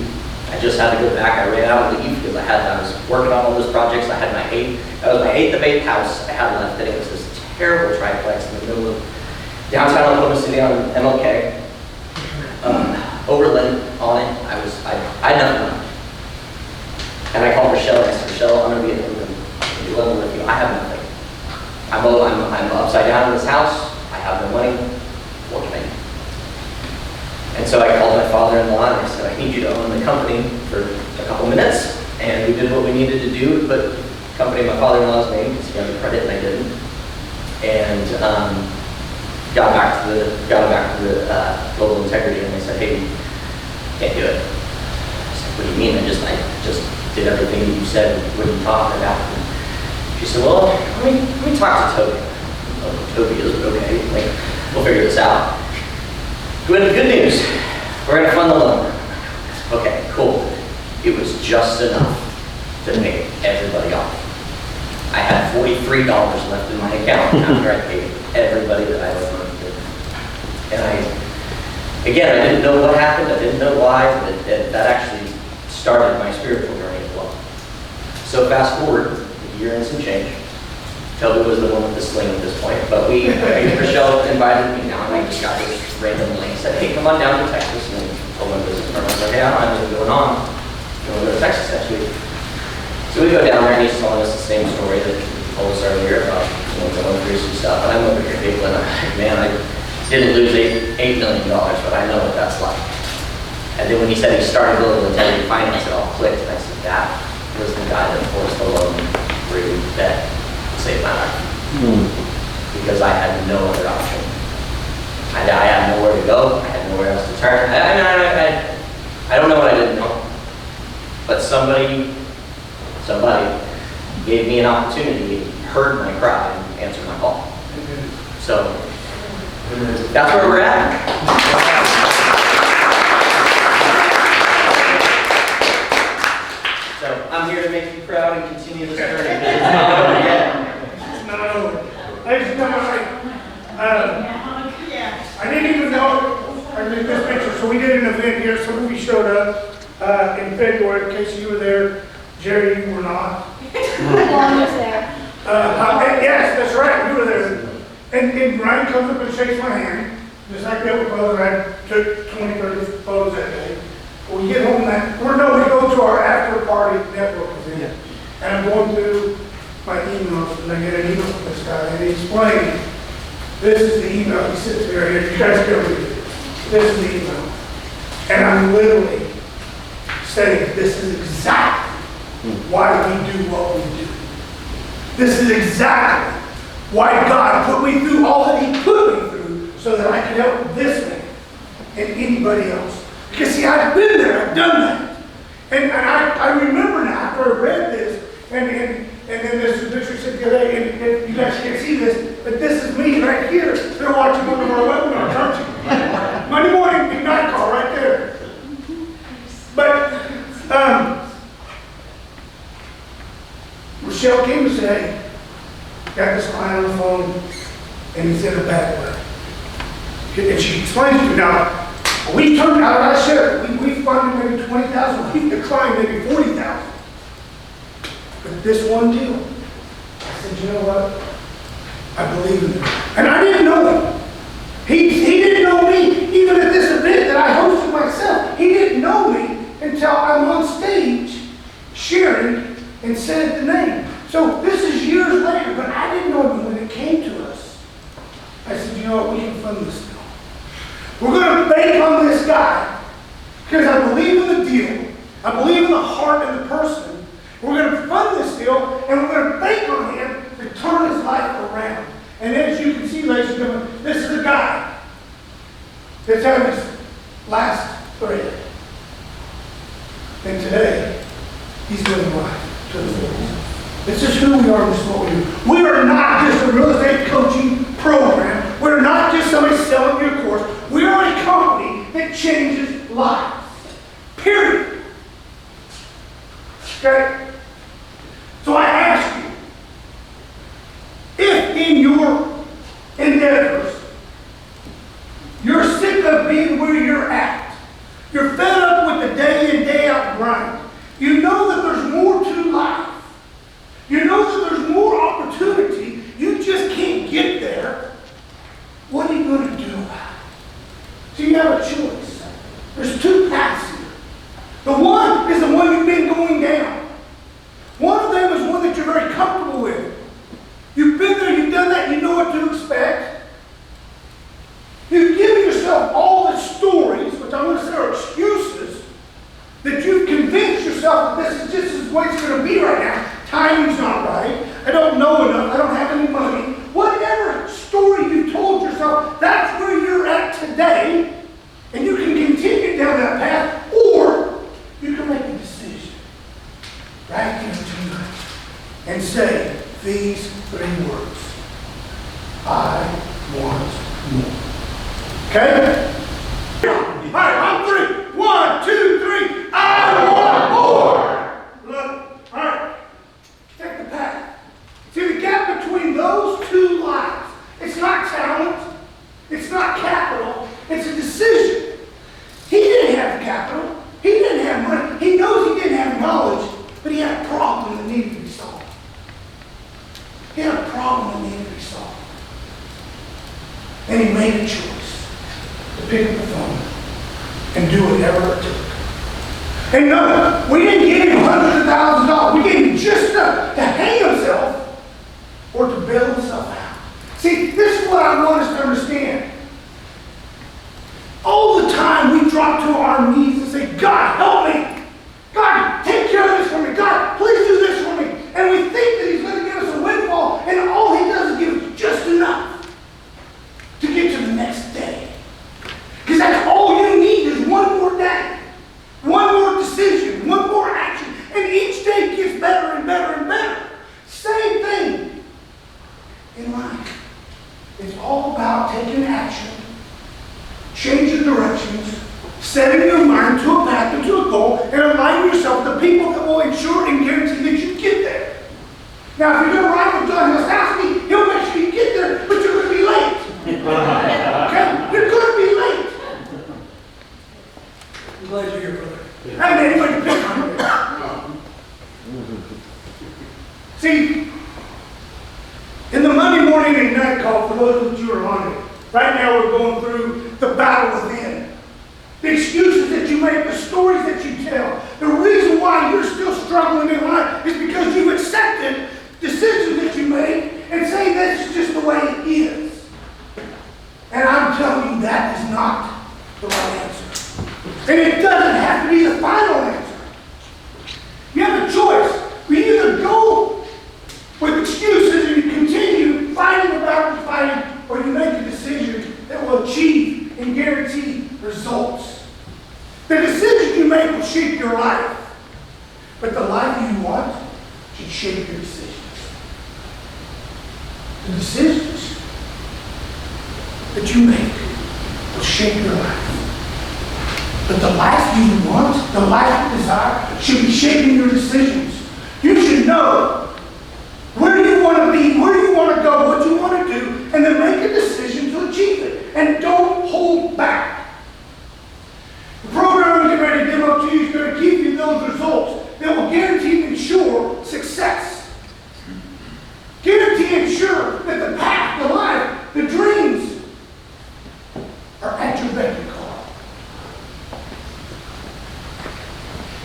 I just had to go back. I ran out of leave because I was working on all those projects. I had that was my 8th of 8 house I had left, and it was this terrible triplex in the middle of downtown Oklahoma City on MLK. Overland on it. I had nothing left. And I called Rochelle and I said, Rochelle, I'm going to be in level with you. I have nothing. I'm upside down in this house. I have no money. What can I do? And so I called my father-in-law and I said, I need you to own the company for a couple minutes. And we did what we needed to do to put the company in my father-in-law's name because he had the credit and I didn't. And got back to the global integrity, and they said, hey, can't do it. I said, what do you mean? I just did everything that you said. What are you talking about? And she said, well, let me talk to Toby. Oh, Toby is okay. Like, we'll figure this out. Good news. We're gonna fund the loan. Okay, cool. It was just enough to pay everybody off. I had $43 left in my account after I paid everybody that I owed money to. And I didn't know what happened. I didn't know why, but that actually started my spiritual journey as well. So fast forward a year and some change. Toby was the one with the sling at this point, but Rochelle invited me down, and I just got this random link, said, hey, come on down to Texas, and told my business partner, I was like, hey, I don't know what's going on. You want to go to Texas next week? So we go down there, and he's telling us the same story that he told us earlier about going through some stuff, and I'm over here giggling, I'm like, man, I didn't lose $8 million, but I know what that's like. And then when he said he started global integrity finance, it all clicked, and I said, that was the guy that forced the loan through that saved my life. Because I had no other option. I had nowhere to go. I had nowhere else to turn. I don't know what I didn't know. But somebody gave me an opportunity, heard my cry, and answered my call. So that's where we're at. So I'm here to make you proud and continue this journey. It's not over yet. I didn't even know I did this picture. So we did an event here. Some of you showed up in February. In case you were there, Jerry, you were not. Mom was there. Yes, that's right. You were there. And Ryan comes up and shakes my hand, just like the other brother. I took 20, 30 photos that day. When we get home we go to our after party network event, and I'm going through my emails, and I get an email from this guy, and he explained, this is the email. He sits there, here. You guys can read it. This is the email. And I'm literally saying, this is exactly why we do what we do. This is exactly why God put me through all that He put me through, so that I could help this man and anybody else. Because see, I've been there, I've done that. And I remember now, after I read this, and then this picture said the other day, and you guys can't see this, but this is me right here. They're watching one of our webinars, aren't you? Monday morning, Ignite call right there. But Rochelle came and said, hey, got this client on the phone, and he's in a bad way. And she explains to me now, we turned out, I shared, we funded maybe 20,000, we declined maybe 40,000. But this one deal, I said, you know what? I believe in him. And I didn't know him. He didn't know me, even at this event that I hosted myself. He didn't know me until I'm on stage sharing and said the name. So this is years later, but I didn't know him when it came to us. I said, you know what, we can fund this deal. We're going to bank on this guy because I believe in the deal. I believe in the heart and the person. We're going to fund this deal, and we're going to bank on him to turn his life around. And as you can see, ladies and gentlemen, this is the guy that's on his last thread. And today, he's living life to the fullest. This is who we are, this is what we do. We are not just a real estate coaching program. We're not just somebody selling you a course. We are a company that changes lives. Period. Okay? So I ask you, if in your endeavors, you're sick of being where you're at, you're fed up with the day in, day out grind, you know that there's more to life. You know that there's more opportunity. You just can't get there. What are you going to do about it? So you have a choice. There's two paths here. The one is the one you've been going down. One of them is one that you're very comfortable with. You've been there, you've done that, you know what to expect. You've given yourself all the stories, which I'm going to say are excuses, that you've convinced yourself that this is just the way it's going to be right now. Timing's not right. I don't know enough. I don't have any money. Whatever story you told yourself, that's where you're at today, and you can continue down that path, or you can make a decision right here tonight and say these three words: I want more. Okay? All right, on three. 1, 2, 3. I want more. Look, all right. Take the path. See, the gap between those two lives, it's not talent, it's not capital, it's a decision. He didn't have capital, he didn't have money, he knows he didn't have knowledge, but he had a problem that needed to be solved. He had a problem that needed to be solved. And he made a choice to pick up the phone and do whatever it took. And no, we didn't give him hundreds of thousands of dollars. We gave him just enough to hang himself or to bail himself out. See, this is what I want us to understand. All the time we drop to our knees and say, God, help me. God, take care of this for me. God, please do this for me. And we think that he's going to give us a windfall, and all he does is give us just enough to get to the next day. Because that's all you need is one more day. One more decision, one more action, and each day gets better and better and better. Same thing in life. It's all about taking action, changing directions, setting your mind to a path and to a goal, and aligning yourself with the people that will ensure and guarantee that you get there. Now, if you're going to ride with John Hillsowski, he'll make sure you get there, but you're going to be late. Okay? You're going to be late. I'm glad you're here, brother. I haven't had anybody to pick on you. See, in the Monday morning and night call, for those of you who are on it, right now we're going through the battle within. The excuses that you make, the stories that you tell. The reason why you're still struggling in life is because you've accepted decisions that you made and say that's just the way it is. And I'm telling you that is not the right answer. And it doesn't have to be the final answer. You have a choice. We either go with excuses and you continue fighting the battle you're fighting, or you make a decision that will achieve and guarantee results. The decisions you make will shape your life, but the life you want should shape your decisions. The decisions that you make will shape your life. But the life you want, the life you desire, should be shaping your decisions. You should know where you want to be, where you want to go, what you want to do, and then make a decision to achieve it. And don't hold back. The program I'm getting ready to demo to you is going to give you those results that will guarantee and ensure success. Guarantee and ensure that the path, the life, the dreams are at your beck and call.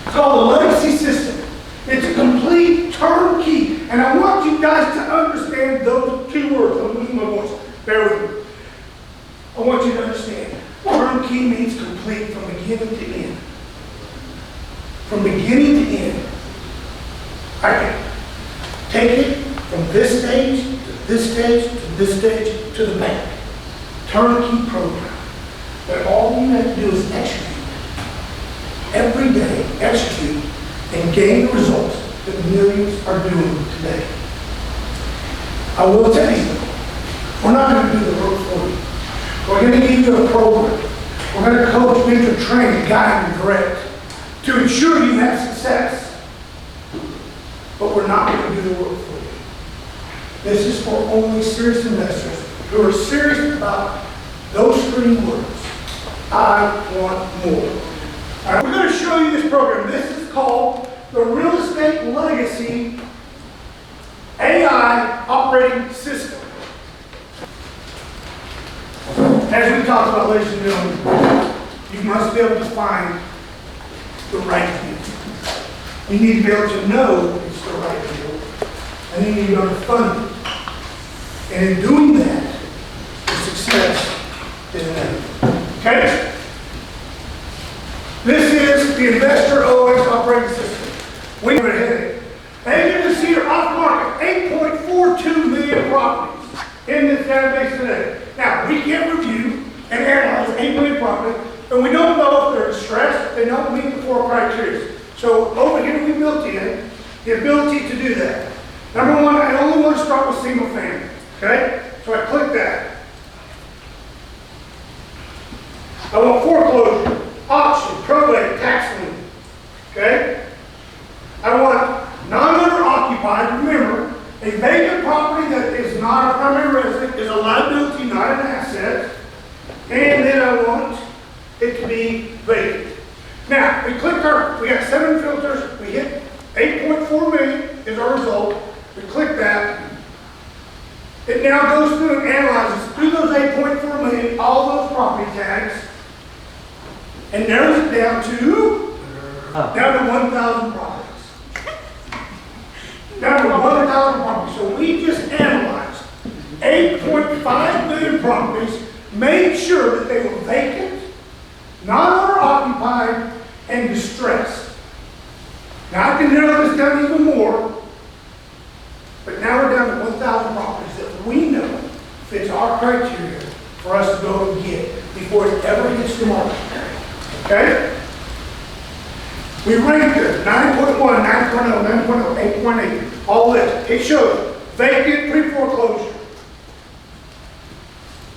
It's called the legacy system. It's a complete turnkey. And I want you guys to understand those two words. I'm losing my voice. Bear with me. I want you to understand. Turnkey means complete from beginning to end. From beginning to end. I can take it from this stage to this stage to this stage to the bank. Turnkey program. But all you have to do is execute. Every day, execute and gain the results that millions are doing today. I will tell you, we're not going to do the work for you. We're going to give you a program. We're going to coach, mentor, train, guide, and direct to ensure you have success. But we're not going to do the work for you. This is for only serious investors who are serious about those three words. I want more. All right, we're going to show you this program. This is called the Real Estate Legacy AI Operating System. As we talked about, ladies and gentlemen, you must be able to find the right deal. You need to be able to know it's the right deal. And then you need to be able to fund it. And in doing that, the success is inevitable. Okay? This is the Investor OS Operating System. We are ahead. As you can see, you're off market 8.42 million properties in this database today. Now, we can't review and analyze 8 million properties, and we don't know if they're distressed, if they don't meet the 4 criteria. So over here, we built in the ability to do that. Number one, I only want to start with single family. Okay? So I click that. I want foreclosure, auction, probate, tax lien. Okay? I want non-owner occupied. Remember, a vacant property that is not a primary resident is a liability, not an asset. And then I want it to be vacant. Now, we got 7 filters. We hit 8.4 million is our result. We click that. It now goes through and analyzes through those 8.4 million, all those property tags, and narrows it down to 1,000 properties. Down to 1,000 properties. So we just analyzed 8.5 million properties, made sure that they were vacant, non-owner occupied, and distressed. Now I can narrow this down even more, but now we're down to 1,000 properties that we know fits our criteria for us to go and get before it ever hits the market. Okay? We ranked it 9.1, 9.0, 9.0, 8.8, all this. It shows vacant pre-foreclosure,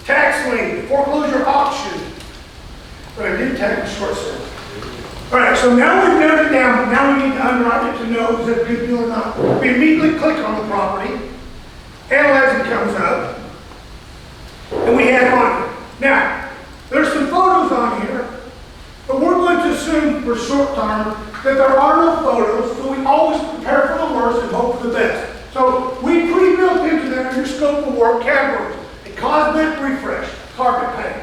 tax lien, foreclosure auction, but I did tag the short sale. All right, so now we've narrowed it down, but now we need to underwrite it to know is it a good deal or not. We immediately click on the property, analyze it comes up, and we add on it. Now, there's some photos on here, but we're going to assume for short term that there are no photos, so we always prepare for the worst and hope for the best. So we pre-built into there your scope of work categories. A cosmetic refresh, carpet paint.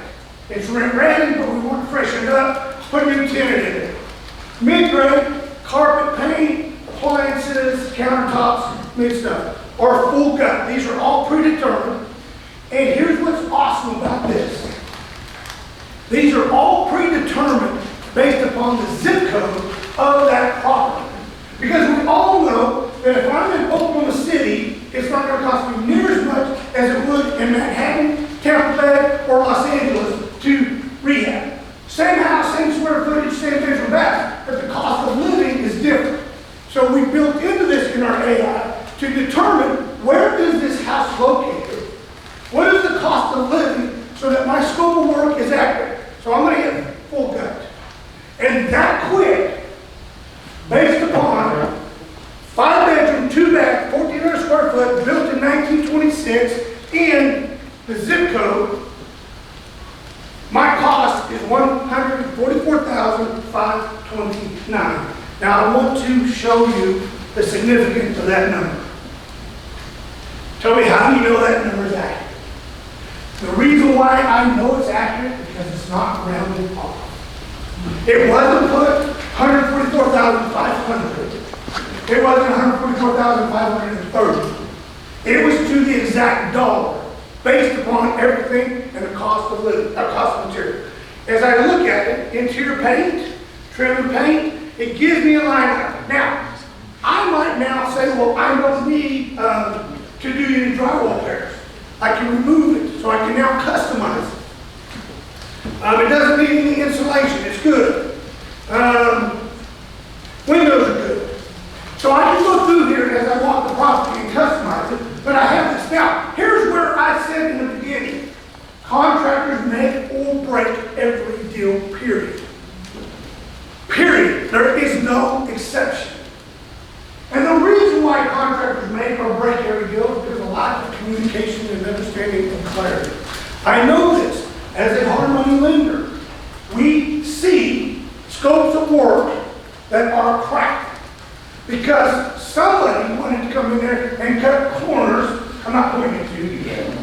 It's rent-ready, but we want to freshen it up, put new tenant in it. Mid-grade, carpet paint, appliances, countertops, mid stuff. Or full gut. These are all predetermined. And here's what's awesome about this. These are all predetermined based upon the zip code of that property. Because we all know that if I'm in Oklahoma City, it's not going to cost me near as much as it would in Manhattan, Tampa Bay, or Los Angeles to rehab. Same house, same square footage, same things from that, but the cost of living is different. So we built into this in our AI to determine where is this house located? What is the cost of living so that my scope of work is accurate? So I'm going to hit full gut. And that quick, based upon 5-bedroom, 2-bath, 1,400 square foot, built in 1926, in the zip code, my cost is $144,529. Now I want to show you the significance of that number. Tell me, how do you know that number is accurate? The reason why I know it's accurate is because it's not rounded off. It wasn't put 144,500. It wasn't 144,530. It was to the exact dollar, based upon everything and the cost of living, cost of material. As I look at it, interior paint, trim and paint, it gives me a line item. Now, I might now say, well, I don't need to do any drywall repairs. I can remove it, so I can now customize it. It doesn't need any insulation, it's good. Windows are good. So I can go communication and understanding and clarity. I know this, as a hard money lender, we see scopes of work that are cracked because somebody wanted to come in there and cut corners. I'm not pointing at you.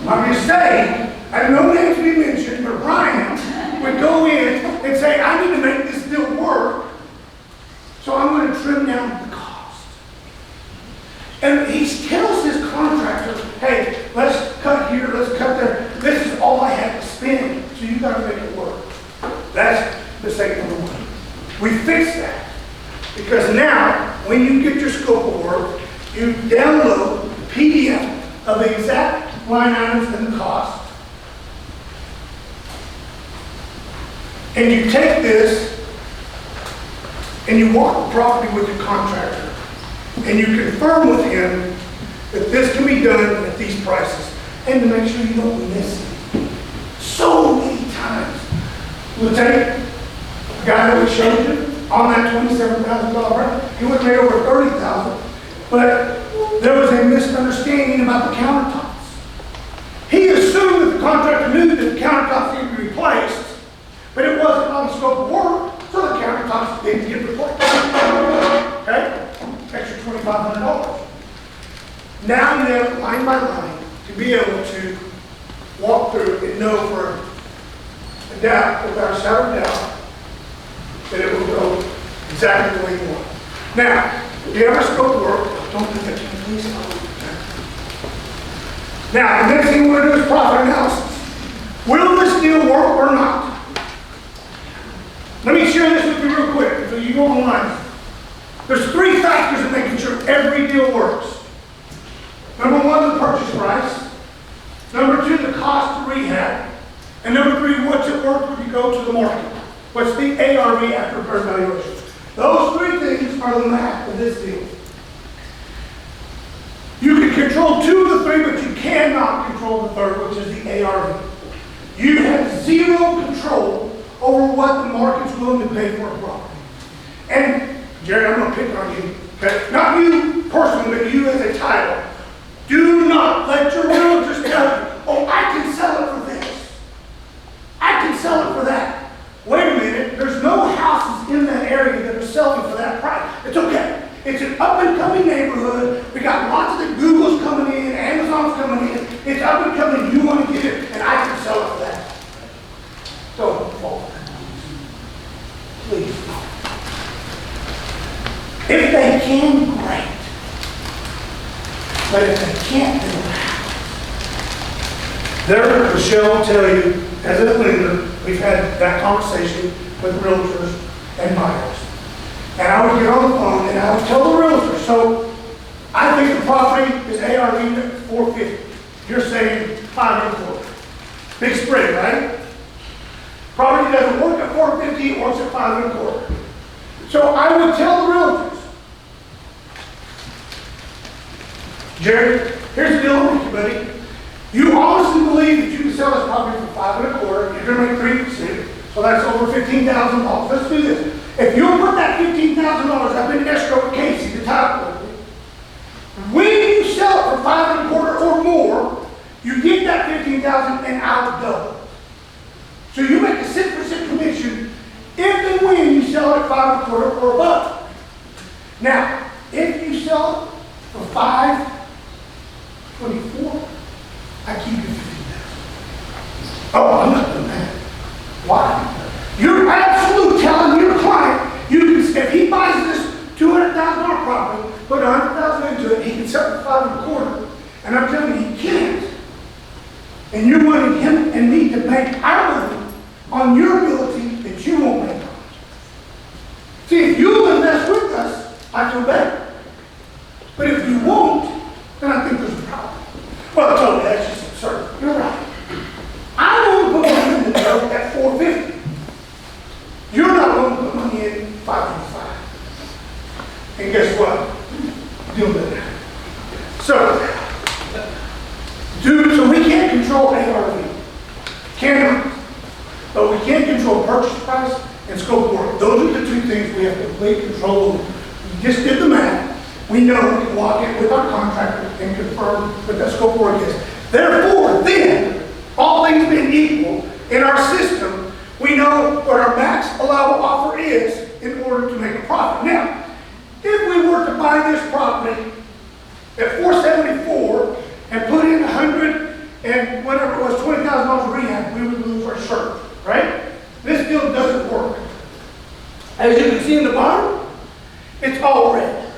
I'm just saying, I have no names to be mentioned, but Ryan would go in and say, I need to make this deal work, so I'm going to trim down the cost. And he tells his contractor, hey, let's cut here, let's cut there. This is all I have to spend, so you got to make it work. That's mistake number one. We fixed that. Because now, when you get your scope of work, you download the PDF of the exact line items and the cost. And you take this and you walk the property with your contractor and you confirm with him that this can be done at these prices and to make sure you don't miss it. So many times. We'll take the guy that we showed you on that $27,000 rent, he would have made over $30,000, but there was a misunderstanding about the countertops. He assumed that the contractor knew that the countertops needed to be replaced, but it wasn't on the scope of work, so the countertops didn't get replaced. Okay? Extra $2,500. Now you have line by line to be able to walk through and know for a doubt, without a shadow of doubt, that it will go exactly the way you want. Now, if you ever scope of work, don't do that to me, please. Now, the next thing we want to do is profit analysis. Will this deal work or not? Let me share this with you real quick so you go online. There's three factors in making sure every deal works. Number one, the purchase price. Number two, the cost to rehab. And number three, what's it worth when you go to the market? What's the ARV after repair valuation? Those three things are the math of this deal. You can control two of the three, but you cannot control the third, which is the ARV. You have zero control over what the market's willing to pay for a property. And, Jerry, I'm going to pick on you. Okay? Not you personally, but you as a title. Do not let your realtors tell you, oh, I can sell it for this. I can sell it for that. Wait a minute, there's no houses in that area that are selling for that price. It's okay. It's an up-and-coming neighborhood. We got lots of the Googles coming in, Amazon's coming in. It's up-and-coming, you want to get it, and I can sell it for that. Don't fall for that. Please. If they can, great. But if they can't, then Michelle will tell you, as a lender, we've had that conversation with realtors and buyers. And I would get on the phone and I would tell the realtor, so I think the property is ARV at 450. You're saying 5.25. Big spread, right? Property doesn't work at 450, it works at 5.25. So I would tell the realtors, Jerry, here's the deal with you, buddy. You honestly believe that you can sell this property for 5.25, you're going to make 3%, so that's over $15,000. Let's do this. If you'll put that $15,000 up in escrow with Casey, the title company, when you sell it for 5.25 or more, you get that $15,000 and I'll double it. So you make a 6% commission if and when you sell it at 5.25 or above. Now, if you sell it for 5.24, I keep you $15,000. Oh, I'm not doing that. Why? You're absolutely telling your client, if he buys this $200,000 property, put $100,000 into it, he can sell it for 5.25, and I'm telling you he can't. And you're wanting him and me to make our money on your ability that you won't make on it. See, if you'll invest with us, I feel better. But if you won't, then I think there's a problem. Well, Toby, that's just absurd. You're right. I want to put money in the deal at 450. You're not going to put money in 5.25. And guess what? Deal with that. So we can't control ARV. Cannot. But we can control purchase price and scope of work. Those are the two things we have complete control over. We just did the math. we know we can walk in with our contractor and confirm what that scope of work is. Therefore, then, all things being equal, in our system, we know what our max allowable offer is in order to make a profit. Now, if we were to buy this property at $474 and put in 100 and whatever it was, $20,000 rehab, we would lose our shirt, right? This deal doesn't work. As you can see in the bottom, it's all red.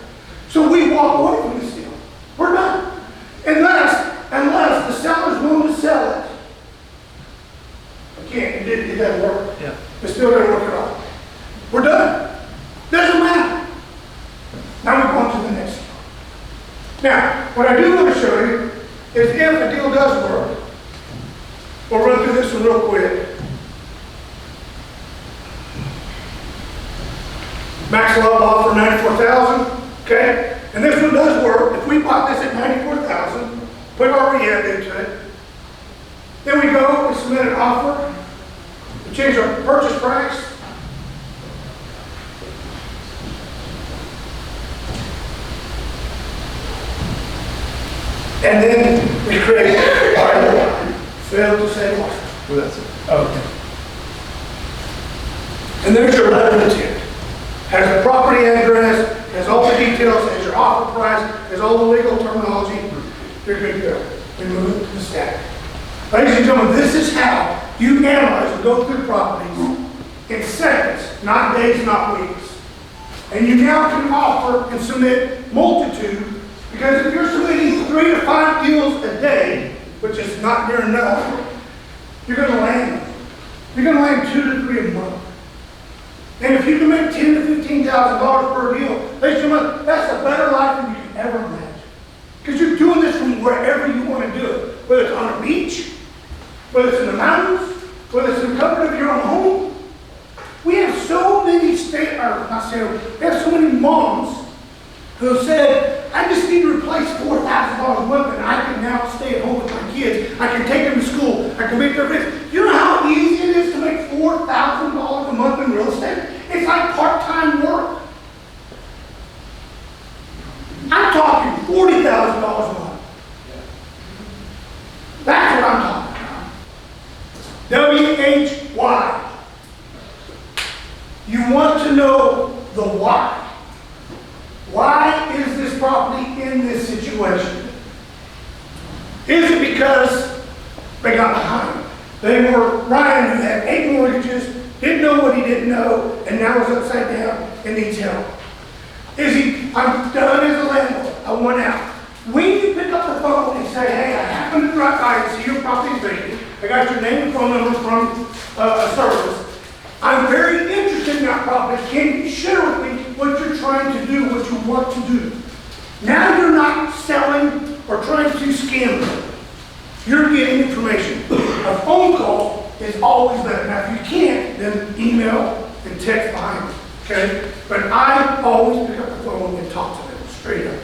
So we walk away from this deal. We're done. Unless the seller's willing to sell it. It doesn't work. Yeah. It still doesn't work at all. We're done. Doesn't matter. Now we go on to the next deal. Now, what I do want to show you is if a deal does work, we'll run through this one real quick. Max level offer $94,000, okay? And this one does work. If we bought this at $94,000, put our rehab into it, then we go, we submit an offer, we change our purchase price. And then we create our failed to sell offer. Well, that's it. Okay. And there's your letter of intent. Has the property address, has all the details, has your offer price, has all the legal terminology. You're good to go. We move it to the stack. Ladies and gentlemen, this is how you analyze and go through properties in seconds, not days, not weeks. And you now can offer and submit multitude, because if you're submitting 3 to 5 deals a day, which is not near enough, you're going to land. You're going to land 2 to 3 a month. And if you can make $10,000 to $15,000 per deal, ladies and gentlemen, that's a better life than you can ever imagine. Because you're doing this from wherever you want to do it. Whether it's on a beach, whether it's in the mountains, whether it's in the comfort of your own home. We have so many we have so many moms who said, I just need to replace $4,000 a month and I can now stay at home with my kids. I can take them to school. I can make their business. You know how easy it is to make $4,000 a month in real estate? It's like part-time work. I'm talking $40,000 a month. That's what I'm talking about. W-H-Y. You want to know the why. Why is this property in this situation? Is it because they got behind? They were Ryan, who had 8 mortgages, didn't know what he didn't know, and now is upside down and needs help. Is he, I'm done as a landlord, I want out. When you pick up the phone and say, hey, I happen to drive by and see your property's vacant, I got your name and phone number from a service, I'm very interested in that property. Can you share with me what you're trying to do, what you want to do? Now you're not selling or trying to scam them. You're getting information. A phone call is always better. Now, if you can't, then email and text behind it, okay? But I always pick up the phone and talk to them straight up.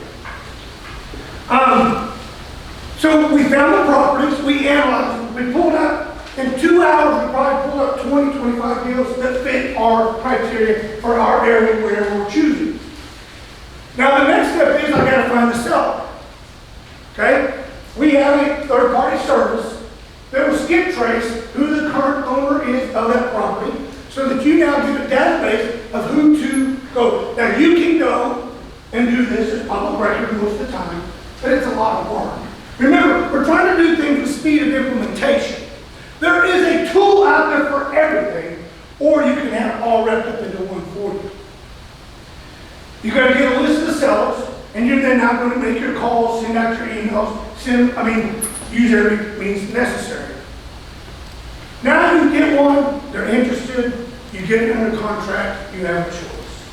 So we found the properties, we analyzed them, we pulled out. In 2 hours, we probably pulled up 20, 25 deals that fit our criteria for our area where we're choosing. Now, the next step is I got to find the seller. Okay? We have a third-party service that will skip trace who the current owner is of that property so that you now get a database of who to go. Now, you can go and do this as public record most of the time, but it's a lot of work. Remember, we're trying to do things with speed of implementation. There is a tool out there for everything, or you can have it all wrapped up into one for you. You got to get a list of the sellers, and you're then not going to make your calls, send out your emails, use every means necessary. Now you get one, they're interested, you get it under contract, you have a choice.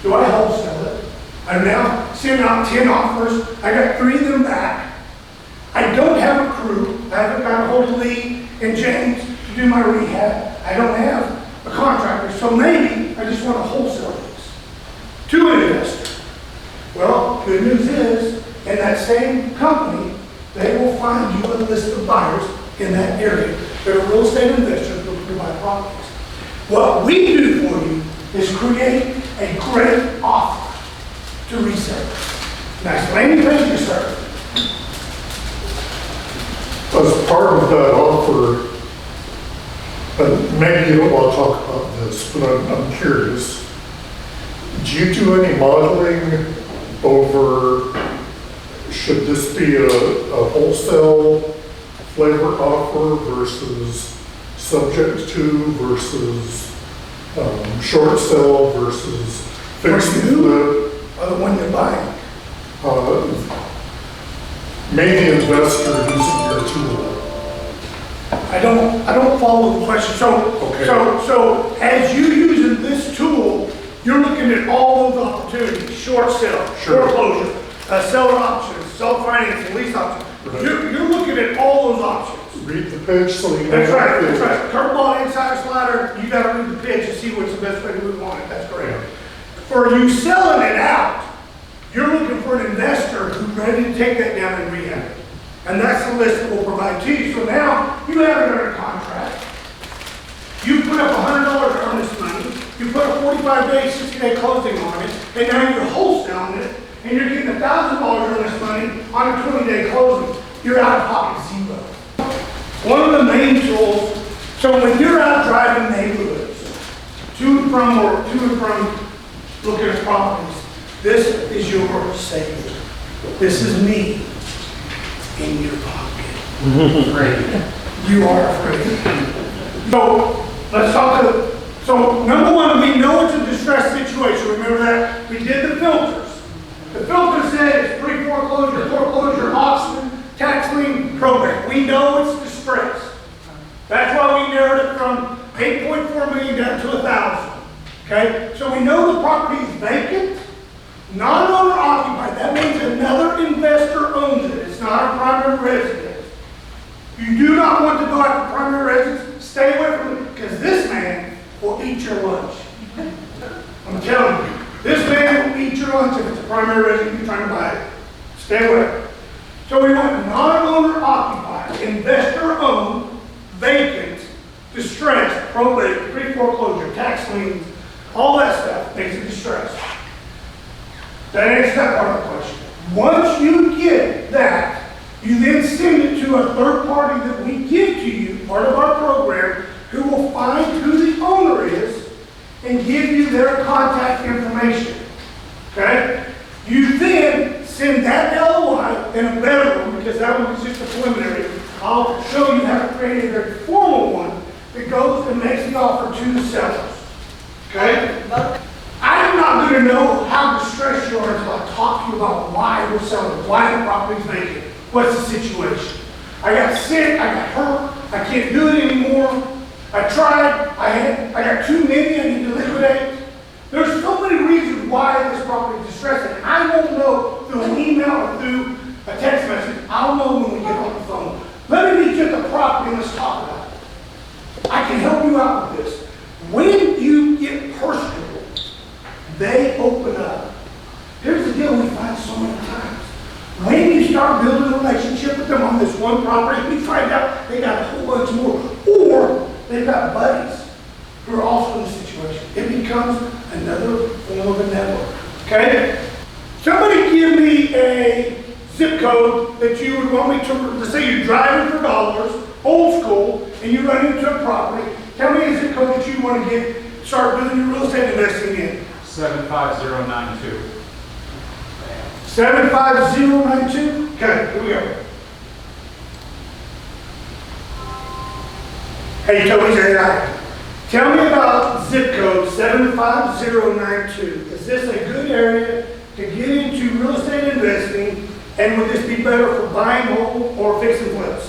Do I wholesale it? I'm now sending out 10 offers, I got 3 of them back. I don't have a crew, I haven't got a hold of Lee and James to do my rehab. I don't have a contractor, so maybe I just want to wholesale this to an investor. Well, good news is, in that same company, they will find you a list of buyers in that area that are real estate investors looking to buy properties. What we do for you is create a great offer to resell. Nice landing page, sir. As part of that offer, and maybe you don't want to talk about this, but I'm curious. Do you do any modeling over, should this be a wholesale flavor offer versus subject to versus short sale versus fixed What you do, or the one you're buying? Maybe investor using your tool. I don't follow the question. Okay. So as you using this tool, you're looking at all those opportunities, short sale, Sure. foreclosure, seller options, self-financing, lease options. Right. You're looking at all those options. Read the pitch so you know. That's right, that's what it right. Curveball, inside slider, you gotta read the pitch and see what's the best way to move on it, that's correct. For you selling it out, you're looking for an investor who's ready to take that down and rehab it. And that's the list that we'll provide to you. So now, you have it under contract. You put up $100 earnest money, you put a 45-day, 60-day closing on it, and now you're wholesaling it, and you're getting $1,000 earnest money on a 20-day closing. You're out of pocket zero. One of the main tools, so when you're out driving neighborhoods, to and from looking at properties, this is your savior. This is me in your pocket. You are afraid. So let's talk so number one, we know it's a distressed situation. Remember that? We did the filters. The filter said it's pre-foreclosure, foreclosure, auction, tax lien, probate. We know it's distressed. That's why we narrowed it from 8.4 million down to 1,000. Okay? So we know the property is vacant, non-owner occupied. That means another investor owns it. It's not a primary residence. You do not want to go after primary residence. Stay away from it, because this man will eat your lunch. I'm telling you. This man will eat your lunch if it's a primary residence you're trying to buy it. Stay away. So we want non-owner occupied, investor owned, vacant, distressed, probate, pre-foreclosure, tax liens, all that stuff makes it distressed. That answers that part of the question. Once you get that, you then send it to a third party that we give to you, part of our program, who will find who the owner is and give you their contact information. Okay? You then send that LOI in a better one, because that one is just a preliminary. I'll show you how to create a very formal one that goes and makes the offer to the sellers. Okay? I'm not going to know how distressed you are until I talk to you about why we're selling, why the property's vacant, what's the situation. I got sick, I got hurt, I can't do it anymore. I tried, I got too many I need to liquidate. There's so many reasons why this property is distressing. I won't know through an email or through a text message. I'll know when we get on the phone. Let me meet you at the property and let's talk about it. I can help you out with this. When you get personal, they open up. Here's the deal we find so many times. When you start building a relationship with them on this one property, we find out they got a whole bunch more. Or they've got buddies who are also in the situation. It becomes another form of a network. Okay? Somebody give me a zip code that you would want me to, let's say you're driving for dollars, old school, and you run into a property. Tell me a zip code that you want to start doing your real estate investing in. 75092. 75092? Okay, here we go. Hey, Toby, say hi. Tell me about zip code 75092. Is this a good area to get into real estate investing, and would this be better for buying home or fixing flips?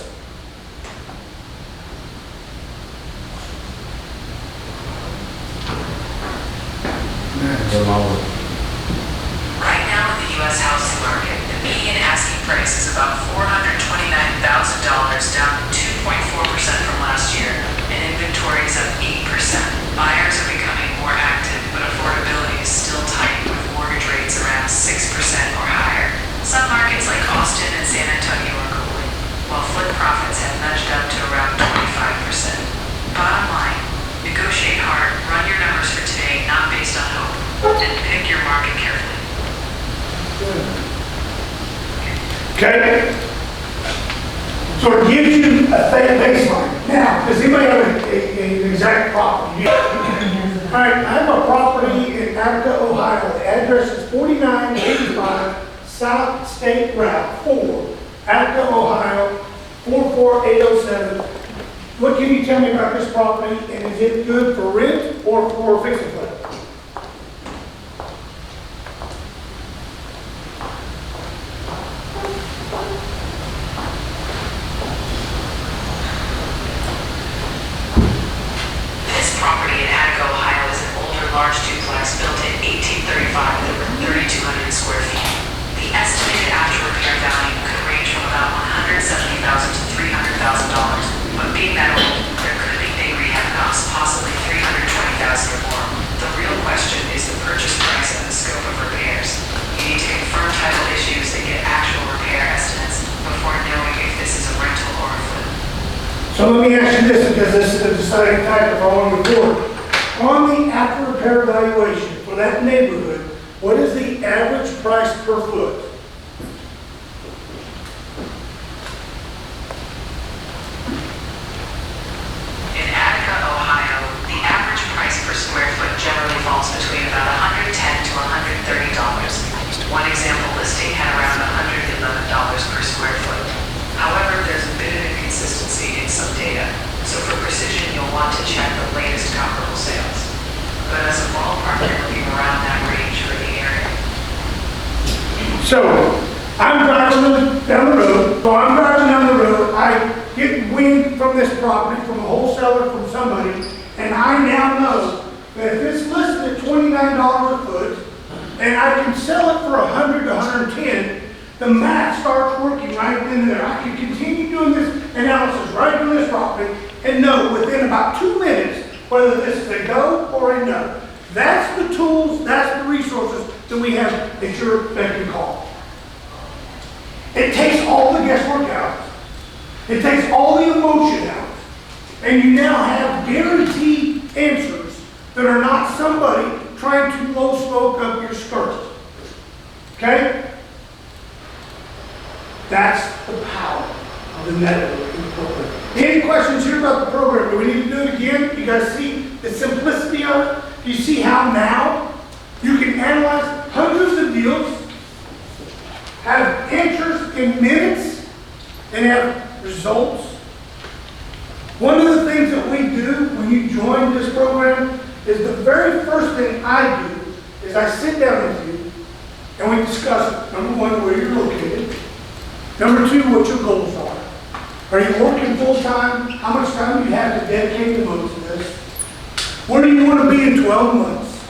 Right now in the U.S. housing market, the median asking price is about $429,000, down 2.4% from last year, and inventory is up 8%. Buyers are becoming more active, but affordability is still tight, with mortgage rates around 6% or higher. Some markets like Austin and San Antonio are cooling, while flip profits have nudged up to around 25%. Bottom line, negotiate hard, run your numbers for today, not based on hope, and pick your market carefully. Okay? So it gives you a baseline. Now, does anybody have an exact property? All right, I have a property in Attica, Ohio. The address is 4985 South State Route 4, Attica, Ohio, 44807. What can you tell me about this property, and is it good for rent or for fix and flip? This property in Attica, Ohio is an older large duplex built in 1835 with over 3,200 square feet. The estimated after repair value could range from about $170,000 to $300,000. But being that old, there could be big rehab costs, possibly $320,000 or more. The real question is the purchase price and the scope of repairs. You need to confirm title issues and get actual repair estimates before knowing if this is a rental or a flip. So let me ask you this, because this is a deciding factor for all on the board. On the after repair valuation for that neighborhood, what is the average price per foot? In Attica, Ohio, the average price per square foot generally falls between about $110 to $130. One example listing had around $111 per square foot. However, there's a bit of inconsistency in some data, so for precision, you'll want to check the latest comparable sales. But as a ballpark, you're looking around that range for the area. So, I'm driving down the road. So I'm driving down the road. I get wind from this property, from a wholesaler, from somebody, and I now know that if it's listed at $29 a foot, and I can sell it for $100 to $110, the math starts working right then and there. I can continue doing this analysis right on this property and know within about 2 minutes whether this is a go or a no. That's the tools, that's the resources that we have at your beck and call. It takes all the guesswork out. It takes all the emotion out. And you now have guaranteed answers that are not somebody trying to blow smoke up your skirt. Okay? That's the power of the network in the program. Any questions here about the program? Do we need to do it again? You guys see the simplicity of it? Do you see how now you can analyze hundreds of deals, have answers in minutes, and have results? One of the things that we do when you join this program is the very first thing I do is I sit down with you and we discuss, number one, where you're located. Number two, what your goals are. Are you working full-time? How much time do you have to dedicate to this? Where do you want to be in 12 months?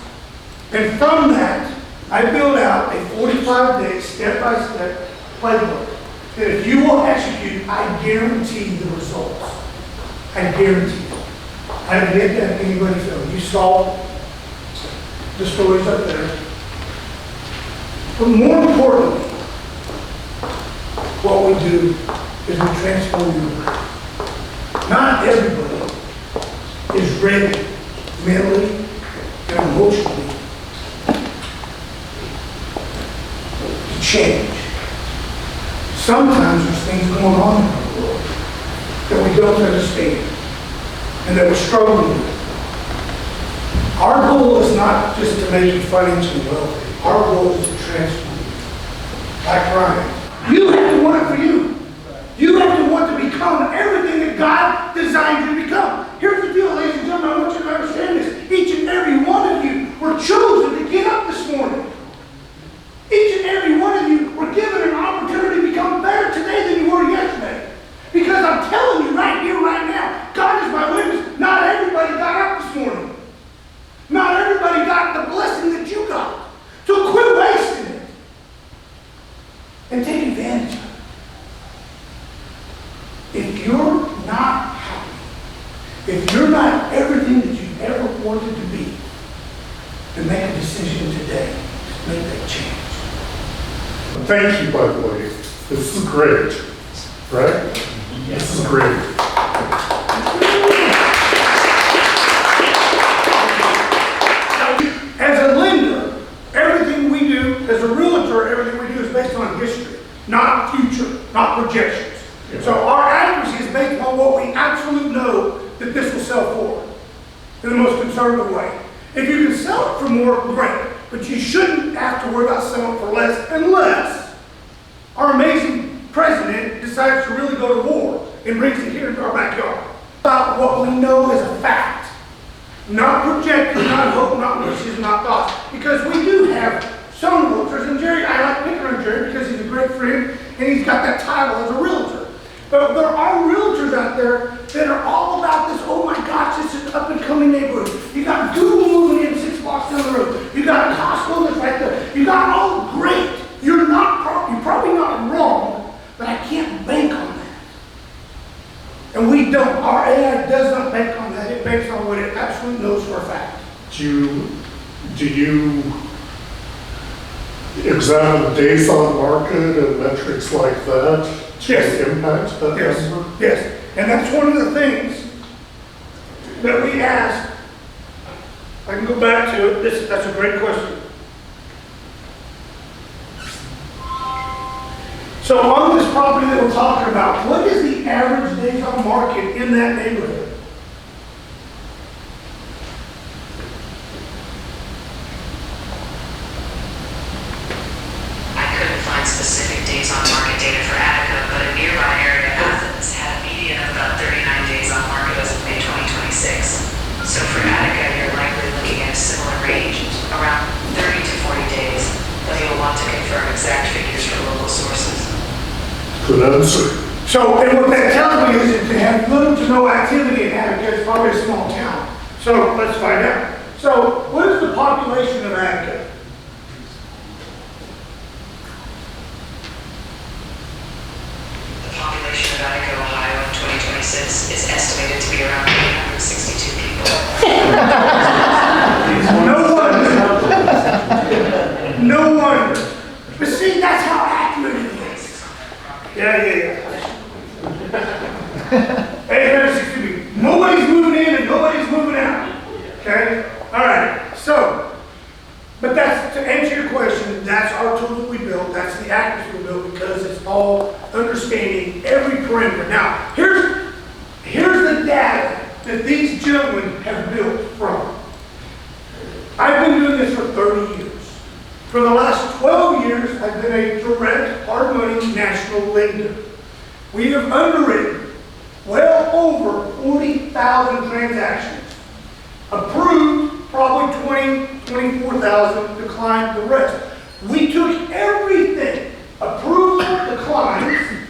And from that, I build out a 45-day, step-by-step playbook that if you will execute, I guarantee the results. I guarantee it. I haven't let that anybody film. You saw the stories up there. But more importantly, what we do is we transform your life. Not everybody is ready mentally and emotionally to change. Sometimes there's things going on in our world that we don't understand and that we're struggling with. Our goal is not just to make you financially wealthy. Our goal is to transform you. Like Ryan. You have to want it for you. You have to want to become everything that God designed you to become. Here's the deal, ladies and gentlemen. I want you to understand this. Each and every one of you were chosen to get up this morning. Each and every one of you were given an opportunity to become better today than you were yesterday. Because I'm telling you right here, right now, God is my witness. Not everybody got up this morning. Not everybody got the blessing that you got. So quit wasting it. And take advantage of it. If you're not happy, if you're not everything that you ever wanted to be, then make a decision today. Make that change. Thank you, by the way. This is great, right? This is great. As a lender, everything we do, as a realtor, everything we do is based on history, not future. So our accuracy is based on what we absolutely know that this will sell for in the most conservative way. If you can sell it for more, great. But you shouldn't have to worry about selling it for less unless our amazing president decides to really go to war and brings it here into our backyard. About what we know is a fact. Not projected, not hope, not wishes, not thoughts. Because we do have some realtors, and Jerry, I like picking on Jerry because he's a great friend and he's got that title as a realtor. But there are realtors out there that are all about this, oh my gosh, this is an up and coming neighborhood. You got Google moving in 6 blocks down the road. You got Costco that's right there. You got all great. You're probably not wrong, but I can't bank on that. And we don't. Our AI does not bank on that. It banks on what it absolutely knows for a fact. Do you examine days on market and metrics like that to Yes. impact that Yes, number? yes. And that's one of the things that we ask. I can go back to it. That's a great question. So on this property that we're talking about, what is the average days on market in that neighborhood? I couldn't find specific days on market data for Attica, but a nearby area, Athens, had a median of about 39 days on market as of May 2026. So for Attica, you're likely looking at a similar range, around 30 to 40 days, but you'll want to confirm exact figures from local sources. Good answer. So, and what that tells me is that they have little to no activity in Attica. It's probably a small town. So let's find out. So what is the population of Attica? The population of Attica, Ohio in 2026 is estimated to be around 862 people. No wonder. No wonder. But see, that's how accurate it is. Yeah. 860 people. Nobody's moving in and nobody's moving out. Okay? All right. So, but that's, to answer your question, that's our tool that we built. That's the accuracy we built because it's all understanding every perimeter. Now, here's the data that these gentlemen have built from. I've been doing this for 30 years. For the last 12 years, I've been a direct hard money national lender. We have underwritten well over 40,000 transactions. Approved probably 24,000, declined the rest. We took everything, approval, declines,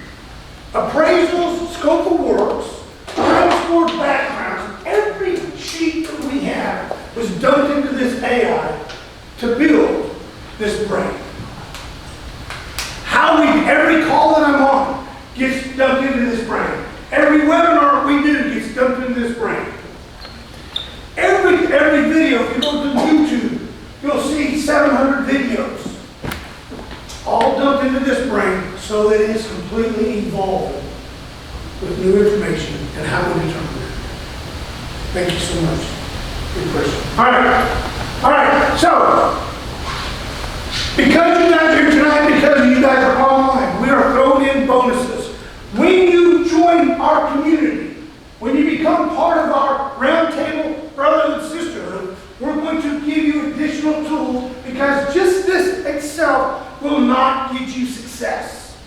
appraisals, scope of works, credit score backgrounds, every sheet that we have was dumped into this AI to build this brain. Every call that I'm on gets dumped into this brain. Every webinar we do gets dumped into this brain. Every video, if you go to YouTube, you'll see 700 videos, all dumped into this brain so that it's completely evolving with new information and how we determine it. Thank you so much. Good question. All right, so, because you guys are here tonight, because you guys are online, we are throwing in bonuses. When you join our community, when you become part of our roundtable brotherhood sisterhood, we're going to give you additional tools because just this itself will not get you success.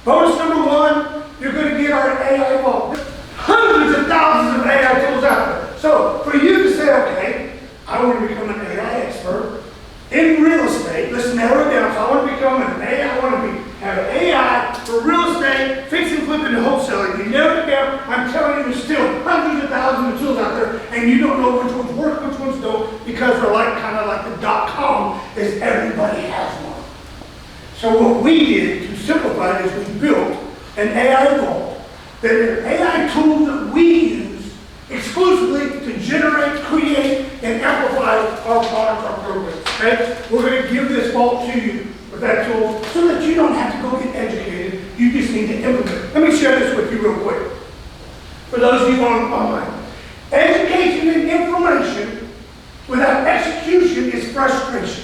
Bonus number one, you're going to get our AI vault. Hundreds of thousands of AI tools out there. So for you to say, okay, I want to become an AI expert in real estate, let's narrow it down. So I want to become an AI, I want to have an AI for real estate, fixing, flipping, and wholesaling. You narrow it down, I'm telling you, there's still hundreds of thousands of tools out there, and you don't know which ones work, which ones don't, because they're like kind of like the .com, is everybody has one. So what we did to simplify it is we built an AI vault that are AI tools that we use exclusively to generate, create, and amplify our products, our programs. Okay? We're going to give this vault to you with that tool so that you don't have to go get educated. You just need to implement it. Let me share this with you real quick. For those of you online. Education and information without execution is frustration.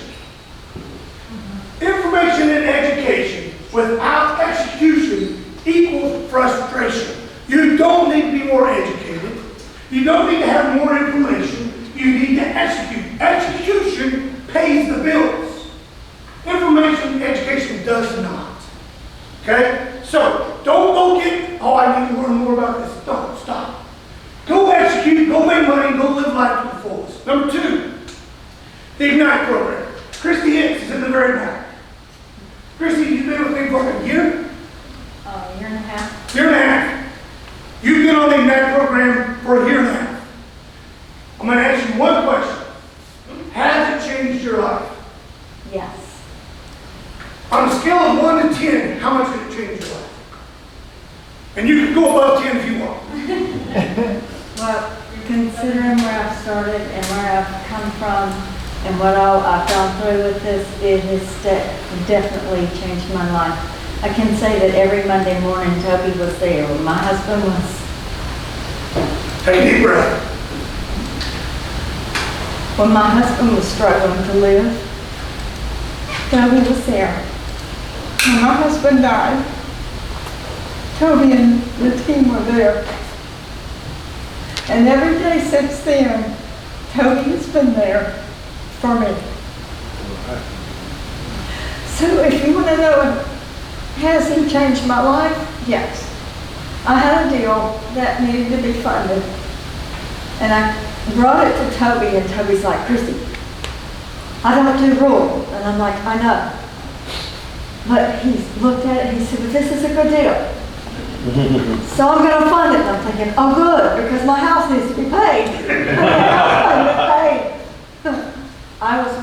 Information and education without execution equals frustration. You don't need to be more educated. You don't need to have more information. You need to execute. Execution pays the bills. Information, education does not. Okay? So, don't go get, oh, I need to learn more about this. Don't, stop. Go execute, go make money, go live life to the fullest. Number 2, the Ignite program. Christy Hicks is in the very back. Christy, you've been with me for a year? A year and a half. Year and a half. You've been on the Ignite program for a year and a half. I'm going to ask you one question. Has it changed your life? Yes. On a scale of 1 to 10, how much did it change your life? And you can go above 10 if you want. Well, considering where I've started and where I've come from and what all I've gone through with this, it has definitely changed my life. I can say that every Monday morning Toby was there. My husband was. Take a deep breath. When my husband was struggling to live, Toby was there. When my husband died, Toby and the team were there. And every day since then, Toby has been there for me. So if you want to know, has he changed my life? Yes. I had a deal that needed to be funded. And I brought it to Toby, and Toby's like, Christy, I don't do rural. And I'm like, I know. But he looked at it and he said, but this is a good deal. So I'm going to fund it. And I'm thinking, oh good, because my house needs to be paid. I was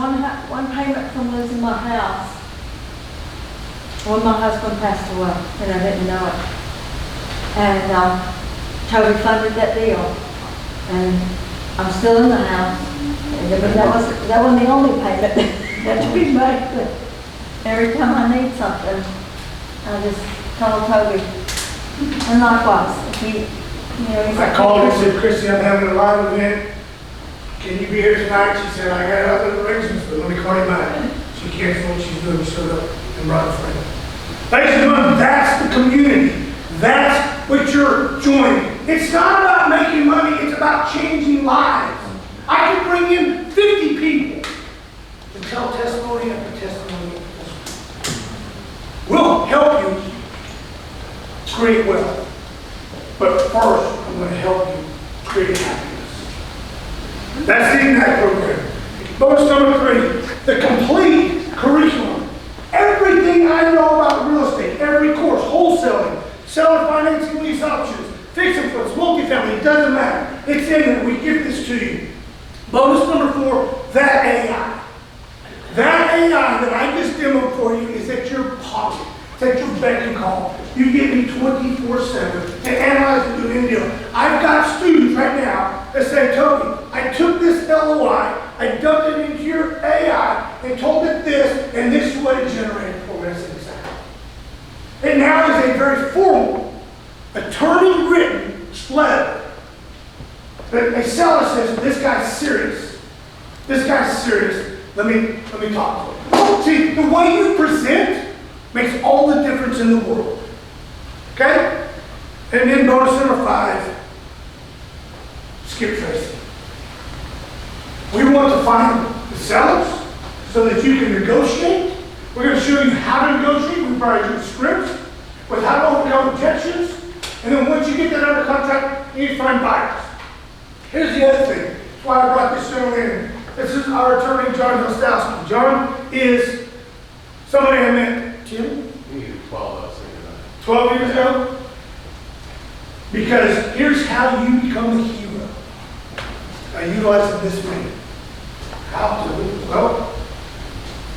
one payment from losing my house when my husband passed away, and I didn't know it. And Toby funded that deal. And I'm still in the house. But that wasn't the only payment that to be made. But every time I need something, I just call Toby. And likewise, if he, he's I called her and said, Christy, I'm having a live event. Can you be here tonight? She said, I got other arrangements, but let me call you back. She canceled what she's doing, showed up and brought a friend. Ladies and gentlemen, that's the community. That's what you're joining. It's not about making money, it's about changing lives. I can bring in 50 people to tell testimony after testimony after testimony. We'll help you create wealth. But first, I'm going to help you create happiness. That's the Ignite program. Bonus number 3, the complete curriculum. Everything I know about real estate, every course, wholesaling, seller financing, lease options, fix and flips, multifamily, it doesn't matter. It's in there. We give this to you. Bonus number 4, that AI. That AI that I just demoed for you is at your pocket. It's at your beck and call. You get me 24/7 to analyze and do an deal. I've got students right now that say, Toby, I took this LOI, I dumped it into your AI, and told it this, and this is what it generated for me. I said, exactly. It now is a very formal, attorney-written letter that a seller says, this guy's serious. This guy's serious. Let me talk to him. See, the way you present makes all the difference in the world. Okay? And then bonus number 5, skip tracing. We want to find the sellers so that you can negotiate. We're going to show you how to negotiate. We provide you scripts with how to overcome objections. And then once you get that under contract, you need to find buyers. Here's the other thing. That's why I brought this gentleman in. This is our attorney, John Hostowski. John is somebody I met, Jim? 12 years ago? Because here's how you become a hero. I utilize this man. How to? Well,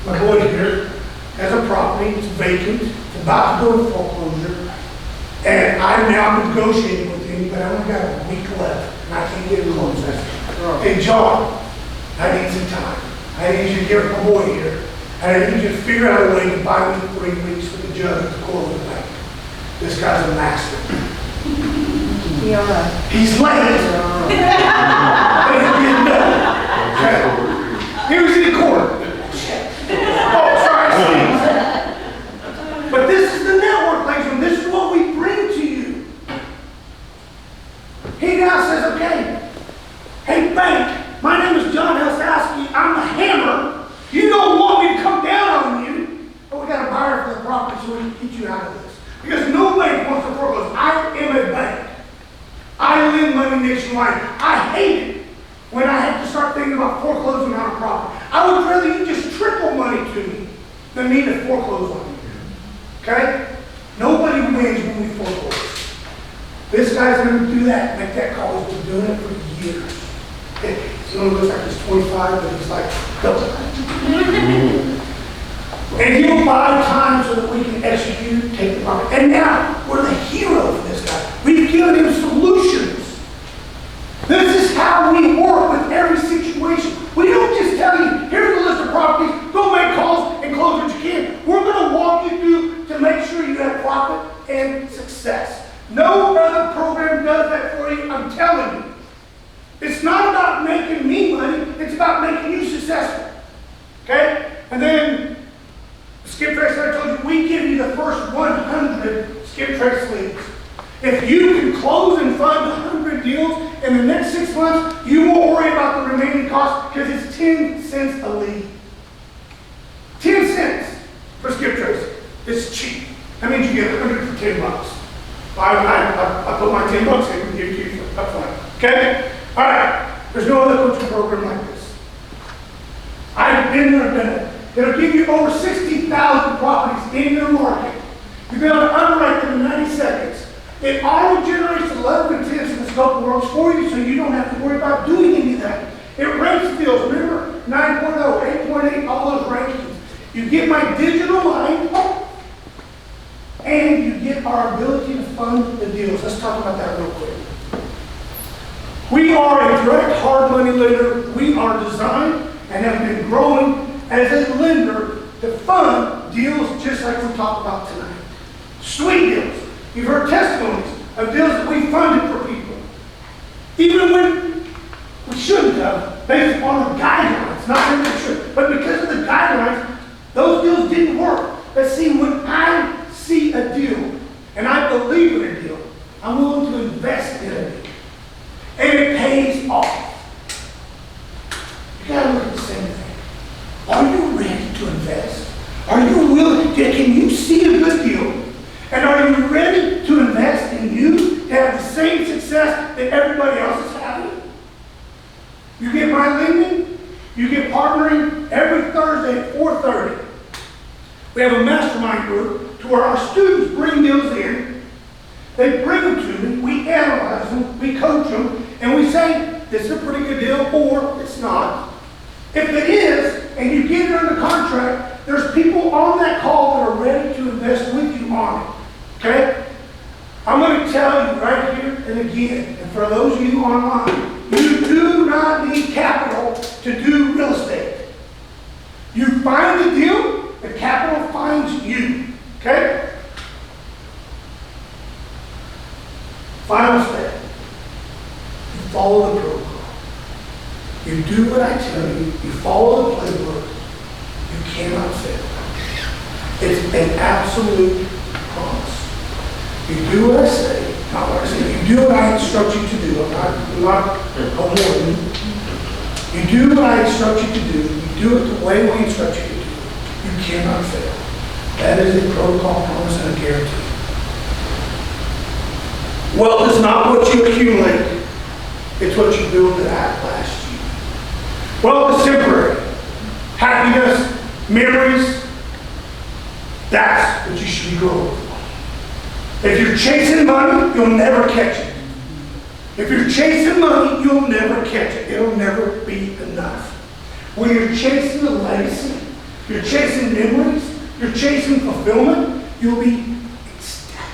my boy here has a property, it's vacant, it's about to go to foreclosure, and I'm now negotiating with him, but I only got a week left, and I can't get it closed. Hey, John, I need some time. I need you to get my boy here, and I need you to figure out a way to buy me 3 weeks with the judge at the court of the bank. This guy's a master. He's late. But he'll get it done. Okay. He was in court. Oh, sorry, Steve. But this is the network, ladies and gentlemen. This is what we get you out of this. Because nobody wants to foreclose. I am a bank. I lend money nationwide. I hate it when I have to start thinking about foreclosing on a property. I would rather you just trickle money to me than me to foreclose on you. Okay? Nobody wins when we foreclose. This guy's going to do that, make that call. He's been doing it for years. He only looks like he's 25, but he's like double. And he'll buy time so that we can execute, take the property. And now, we're the hero for this guy. We've given him solutions. This is how we work with every situation. We don't just tell you, here's a list of properties, go make calls and close what you can. We're going to walk you through to make sure you have profit and success. No other program does that for you, I'm telling you. It's not about making me money, it's about making you successful. Okay? And then, skip trace, I told you, we give you the first 100 skip trace leads. If you can close and fund 100 deals in the next 6 months, you won't worry about the remaining costs because it's 10 cents a lead. 10 cents for skip trace. It's cheap. That means you get 100 for 10 bucks. I put my 10 bucks in and give it to you up front. Okay? All right. There's no other coaching program like this. I've been there, done it. It'll give you over 60,000 properties in your market. You'll be able to underwrite them in 90 seconds. It auto-generates 11 and 10s in the scope of works for you, so you don't have to worry about doing any of that. It rates deals. Remember, 9.0, 8.8, all those rankings. You get my digital mind, and you get our ability to fund the deals. Let's talk about that real quick. We are a direct hard money lender. We are designed and have been growing as a lender to fund deals just like we talked about tonight. Sweet deals. You've heard testimonies of deals that we funded for people. Even when we shouldn't have, based upon the guidelines, not that we should, but because of the guidelines, those deals didn't work. But see, when I see a deal, and I believe in a deal, I'm willing to invest in a deal. And it pays off. You gotta look at the same thing. Are you ready to invest? Are you willing? Can you see a good deal? And are you ready to invest in you to have the same success that everybody else is having? You get my lending, you get partnering every Thursday at 4:30. We have a mastermind group to where our students bring deals in. They bring them to me, we analyze them, we coach them, and we say, this is a pretty good deal, or it's not. If it is, and you get it under contract, there's people on that call that are ready to invest with you on it. Okay? I'm going to tell you right here and again, and for those of you online, you do not need capital to do real estate. You find the deal, the capital finds you. Okay? Final step. You follow the protocol. You do what I tell you. You follow the playbook. You cannot fail. It's an absolute promise. You do what I say, not what I say. You do what I instruct you to do. I'm not homeworking. You do what I instruct you to do. You do it the way we instruct you to do. You cannot fail. That is a protocol, promise, and a guarantee. Wealth is not what you accumulate. It's what you build that outlasts you. Wealth is temporary. Happiness, memories, that's what you should be growing for. If you're chasing money, you'll never catch it. If you're chasing money, you'll never catch it. It'll never be enough. When you're chasing a legacy, you're chasing memories, you're chasing fulfillment, you'll be ecstatic.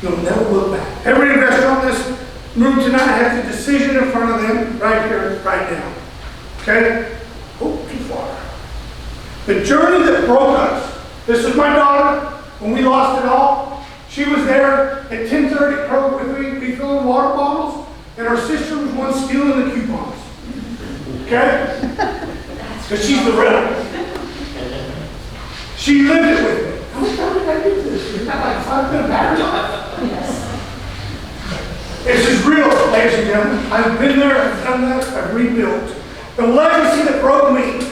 You'll never look back. Every investor on this room tonight has a decision in front of them right here, right now. Okay? Oh, too far. The journey that broke us. This is my daughter. When we lost it all, she was there at 10:30 Kroger with me, refilling water bottles, and her sister was one stealing the coupons. Okay? Because she's the rebel. She lived it with me. How much time did I do this? Like 5 minutes battery. This is real, ladies and gentlemen. I've been there, I've done that, I've rebuilt. The legacy that broke me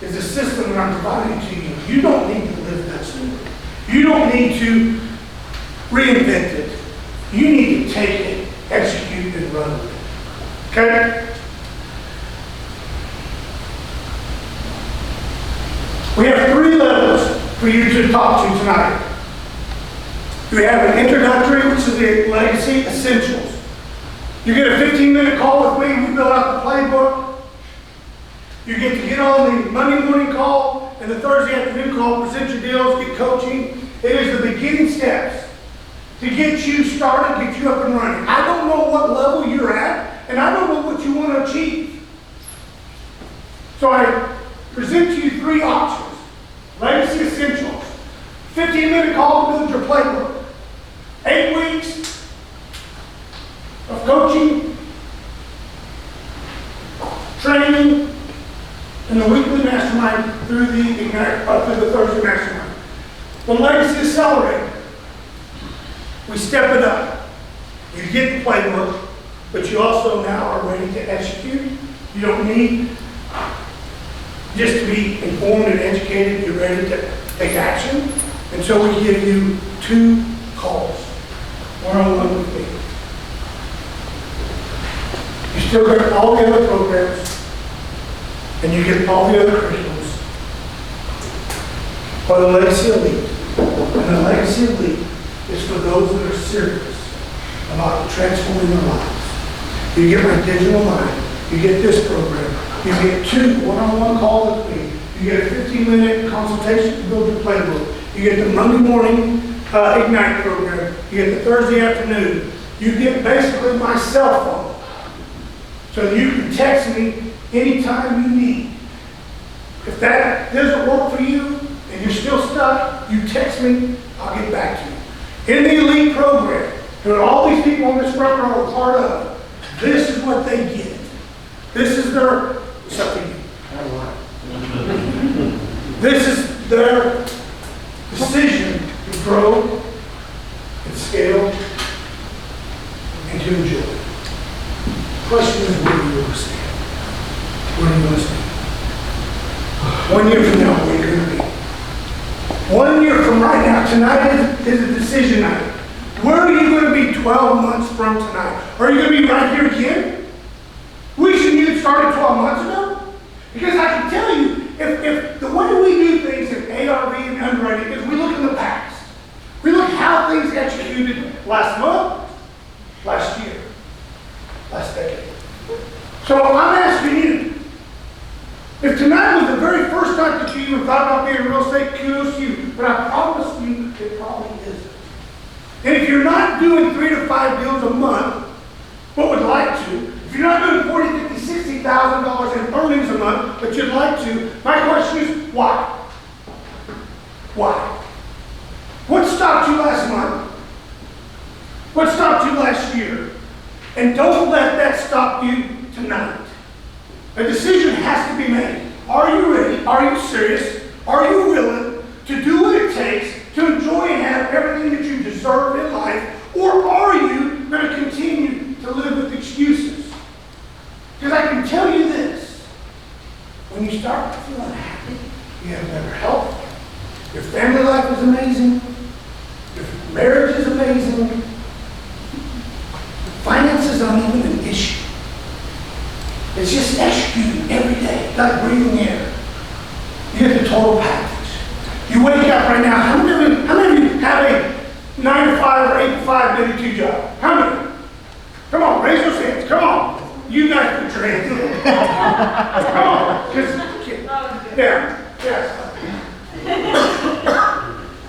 is the system that I'm providing to you. You don't need to live that You don't need to reinvent it. You need to take it, execute, and run with it. Okay? We have 3 levels for you to talk to tonight. We have an introductory, which is the legacy essentials. You get a 15-minute call with me, we build out the playbook. You get on the Monday morning call and the Thursday afternoon call, present your deals, get coaching. It is the beginning steps to get you started, get you up and running. I don't know what level you're at, and I don't know what you want to achieve. So I present to you 3 options. Legacy essentials. 15-minute call to build your playbook. 8 weeks of coaching, training, and the weekly mastermind through the Thursday mastermind. The legacy accelerator. We step it up. You get the playbook, but you also now are ready to execute. You don't need just to be informed and educated. You're ready to take action. And so we give you 2 calls. One-on-one with me. You still get all the other programs, and you get all the other curriculums. For the Legacy Elite. And the Legacy Elite is for those that are serious about transforming their lives. You get my digital mind. You get this program. You get 2 one-on-one calls with me. You get a 15-minute consultation to build your playbook. You get the Monday morning Ignite program. You get the Thursday afternoon. You get basically my cell phone. So you can text me anytime you need. If that doesn't work for you and you're still stuck, you text me, I'll get back to you. In the Elite program, that all these people on this front row are part of, this is what they get. This is their, something. This is their decision to grow and scale and to enjoy. The question is, where do you want to stand? Where do you want to stand? 1 year from now, where are you going to be? 1 year from right now, tonight is a decision night. Where are you going to be 12 months from tonight? Are you going to be right here again? Wishing you had started 12 months ago? Because I can tell you, if the way we do things in ARV and underwriting is we look in the past. We look how things executed last month, last year, last decade. So I'm asking you, if tonight was the very first time that you even thought about being in real estate, kudos to you. But I promise you, it probably isn't. And if you're not doing 3 to 5 deals a month, but would like to, if you're not doing $40,000, $50,000, $60,000 in earnings a month, but you'd like to, my question is, why? Why? What stopped you last month? What stopped you last year? And don't let that stop you tonight. A decision has to be made. Are you ready? Are you serious? Are you willing to do what it takes to enjoy and have everything that you deserve in life? Or are you going to continue to live with excuses? Because I can tell you this. When you start feeling happy, you have better health, your family life is amazing, your marriage is amazing, finances aren't even an issue. It's just executing every day, like breathing air. You get the total package. You wake up right now, how many of you have a 9 to 5 or 8 to 5 W-2 job? How many? Come on, raise those hands, come on. You guys put your hands in. Come on, yes.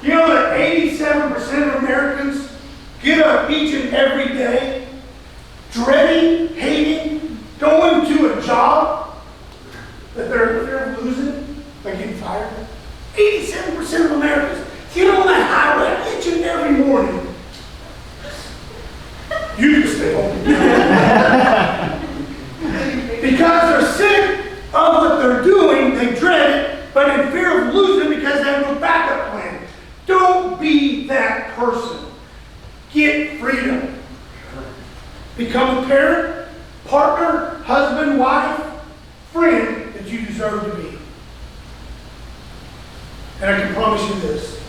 You know that 87% of Americans get up each and every day dreading, hating, going to a job that they're in fear of losing by getting fired. 87% of Americans get on that highway each and every morning. You can stay home. Because they're sick of what they're doing, they dread it, but in fear of losing because they have no backup plan. Don't be that person. Get freedom. Become a parent, partner, husband, wife, friend that you deserve to be. And I can promise you this.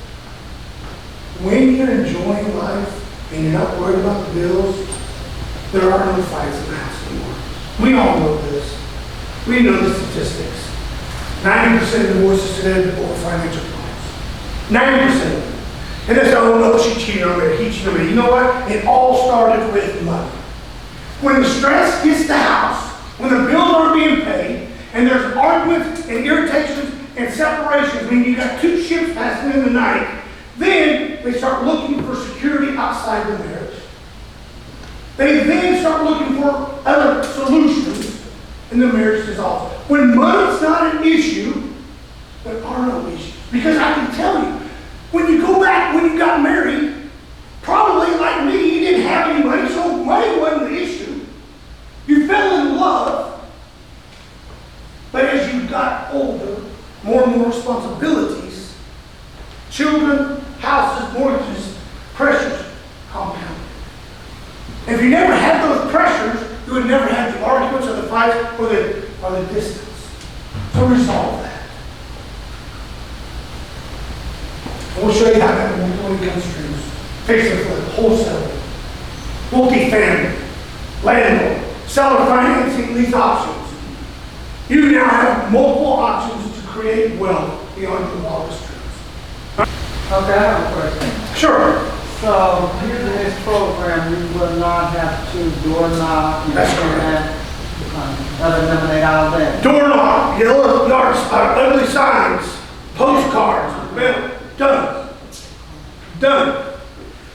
when you're enjoying life and you're not worried about the bills, there are no fights in the house anymore. We all know this. We know the statistics. 90% of divorces today are over financial problems. 90% of them. And they say, oh no, she cheated on me, he cheated on me. You know what? It all started with money. When the stress hits the house, when the bills aren't being paid, and there's arguments and irritations and separations, meaning you got two ships passing in the night, then they start looking for security outside the marriage. They then start looking for other solutions, and the marriage dissolves. When money's not an issue, there are no issues. Because I can tell you, when you go back, when you got married, probably like me, you didn't have any money, so money wasn't the issue. You fell in love, but as you got older, more and more responsibilities, children, houses, mortgages, pressures compounded. If you never had those pressures, you would never have the arguments or the fights or the distance. So resolve that. And we'll show you how that multi income streams, fix it for the wholesale, multifamily, landlord, seller financing, lease options. You now have multiple options to create wealth beyond your wildest dreams. Okay, I have a question. Sure. So, using this program, you will not have to door knock and That's correct. eliminate all that. Doorknob, yellow yards, ugly signs, postcards, done. Done.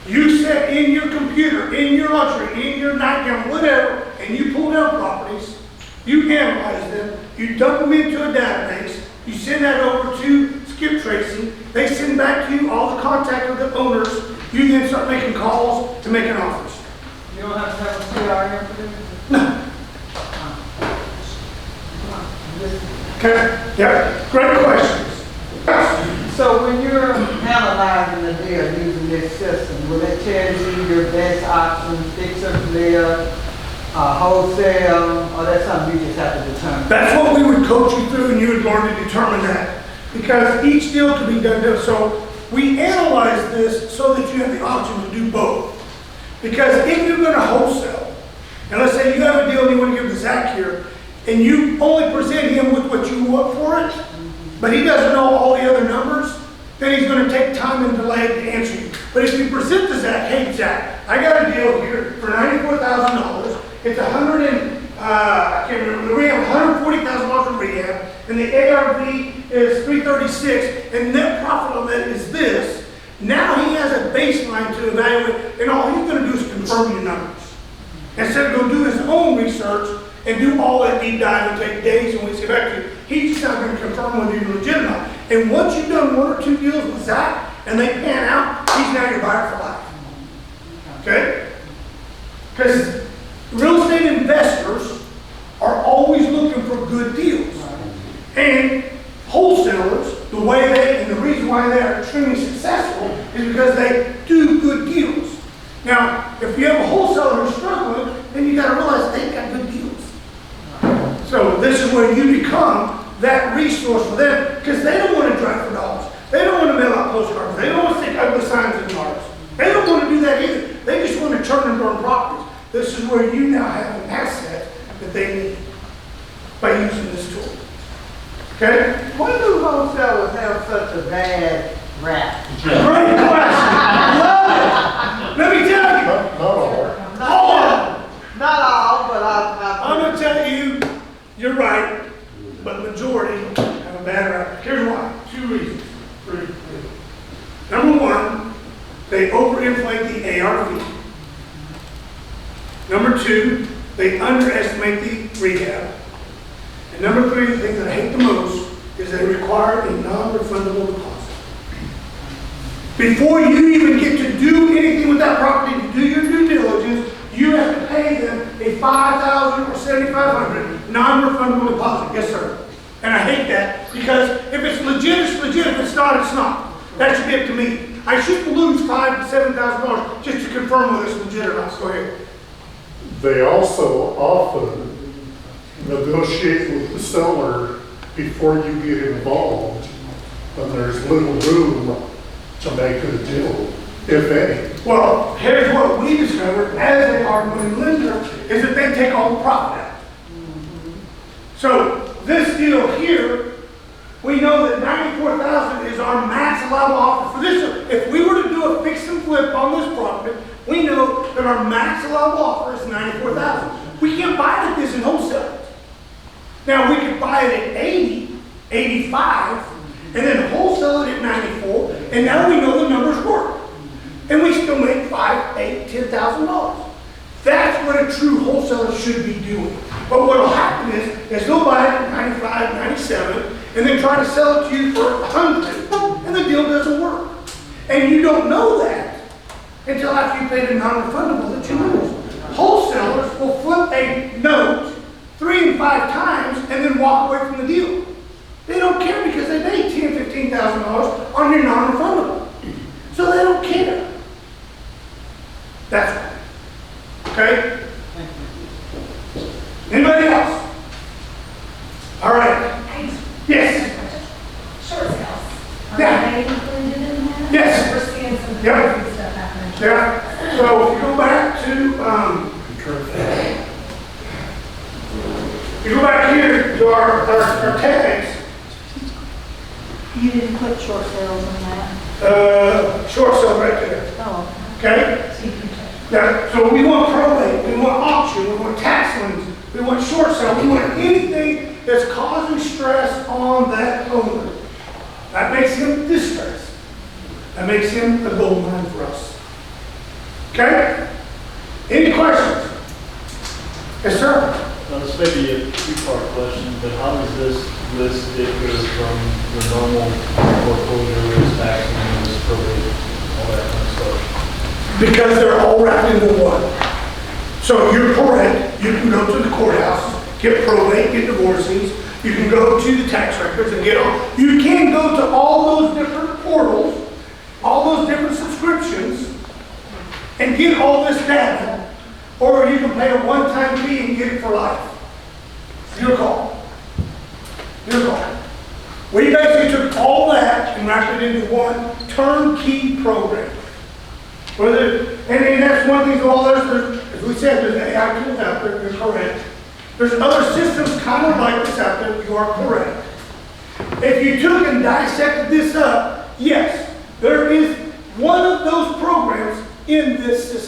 You sit in your computer, in your luxury, in your nightgown, whatever, and you pull down properties, you analyze them, you dump them into a database, you send that over to Skip Tracy, they send back to you all the contact of the owners, you then start making calls and making offers. You don't have to have a CRM for this? No. Okay, yeah, great questions. So when you're analyzing the deal using this system, will it tell you your best options, fix or flip, wholesale, or that's something you just have to determine? That's what we would coach you through, and you would learn to determine that. Because each deal can be done different. So we analyze this so that you have the option to do both. Because if you're going to wholesale, and let's say you have a deal and you want to give to Zach here, and you only present him with what you want for it, but he doesn't know all the other numbers, then he's going to take time and delay to answer you. But if you present to Zach, hey Zach, I got a deal here for $94,000. It's I can't remember, the rehab, $140,000 in rehab, and the ARV is $336, and net profit on that is this. Now he has a baseline to evaluate, and all he's going to do is confirm your numbers. Instead of go do his own research and do all that deep dive and take days and weeks to get back to you, he's just not going to confirm whether you're legitimate. And once you've done one or two deals with Zach and they pan out, he's now your buyer for life. Okay? Because real estate investors are always looking for good deals. And wholesalers, the way they, and the reason why they are extremely successful is because they do good deals. Now, if you have a wholesaler who's struggling, then you got to realize they've got good deals. So this is where you become that resource for them, because they don't want to drive for dollars. They don't want to mail out postcards. They don't want to stick ugly signs in cars. They don't want to do that either. They just want to turn and burn properties. This is where you now have an asset that they need by using this tool. Okay? Why do wholesalers have such a bad rap? Great question. I love it. Let me tell you. Not all. All of them. Not all, but I'm going to tell you, you're right, but majority have a bad rap. Here's why. 2 reasons. 3. Number 1, they overinflate the ARV. Number 2, they underestimate the rehab. And number 3, the thing that I hate the most is they require a non-refundable deposit. Before you even get to do anything with that property, to do your due diligence, you have to pay them a $5,000 or $7,500 non-refundable deposit. Yes, sir. And I hate that because if it's legit, it's legit. If it's not, it's not. That should be up to me. I shouldn't lose $5,000 to $7,000 just to confirm whether it's legit or not. Go ahead. They also often negotiate with the seller before you get involved, and there's little room to make a deal. if any? Well, here's what we discovered as a hard money lender, is that they take all the profit out. So this deal here, we know that 94,000 is our max allowable offer for this. If we were to do a fix and flip on this property, we know that our max allowable offer is 94,000. We can't buy it at this and wholesale it. Now we could buy it at 80, 85, and then wholesale it at 94, and now we know the numbers work. And we still make $5,000, $8,000, $10,000. That's what a true wholesaler should be doing. But what will happen is they'll buy it at 95, 97, and then try to sell it to you for 100, and the deal doesn't work. And you don't know that until after you paid a non-refundable that you lose. Wholesalers will flip a note 3 and 5 times and then walk away from the deal. They don't care because they paid $10,000, $15,000 on your non-refundable. So they don't care. That's right. Okay? Anybody else? All right. Yes. Short sales. Yeah. Are they included in that? Yes. We're seeing some Yeah. crazy stuff happening. Yeah. So if you go back to, you go back here to our tags, You didn't put short sales in that. short sale right there. Oh, Okay? So you can check. Yeah, so we want probate, we want auction, we want tax liens, we want short sale, we want anything that's causing stress on that owner. That makes him distressed. That makes him a gold mine for us. Okay? Any questions? Yes, sir? This may be a two-part question, but how does this list differ from the normal foreclosure, risk tax, and risk probate, all that kind of stuff? Because they're all wrapped into one. So you're correct, you can go to the courthouse, get probate, get divorces, you can go to the tax records and get all, you can go to all those different portals, all those different subscriptions, and get all this data, or you can pay a one-time fee and get it for life. Your call. Your call. We basically took all that and wrapped it into one turnkey program. And that's one thing, all there's, as we said, there's AI tools out there, you're correct. There's other systems kind of like this out there, you are correct. If you took and dissected this up, yes, there is one of those programs in this system.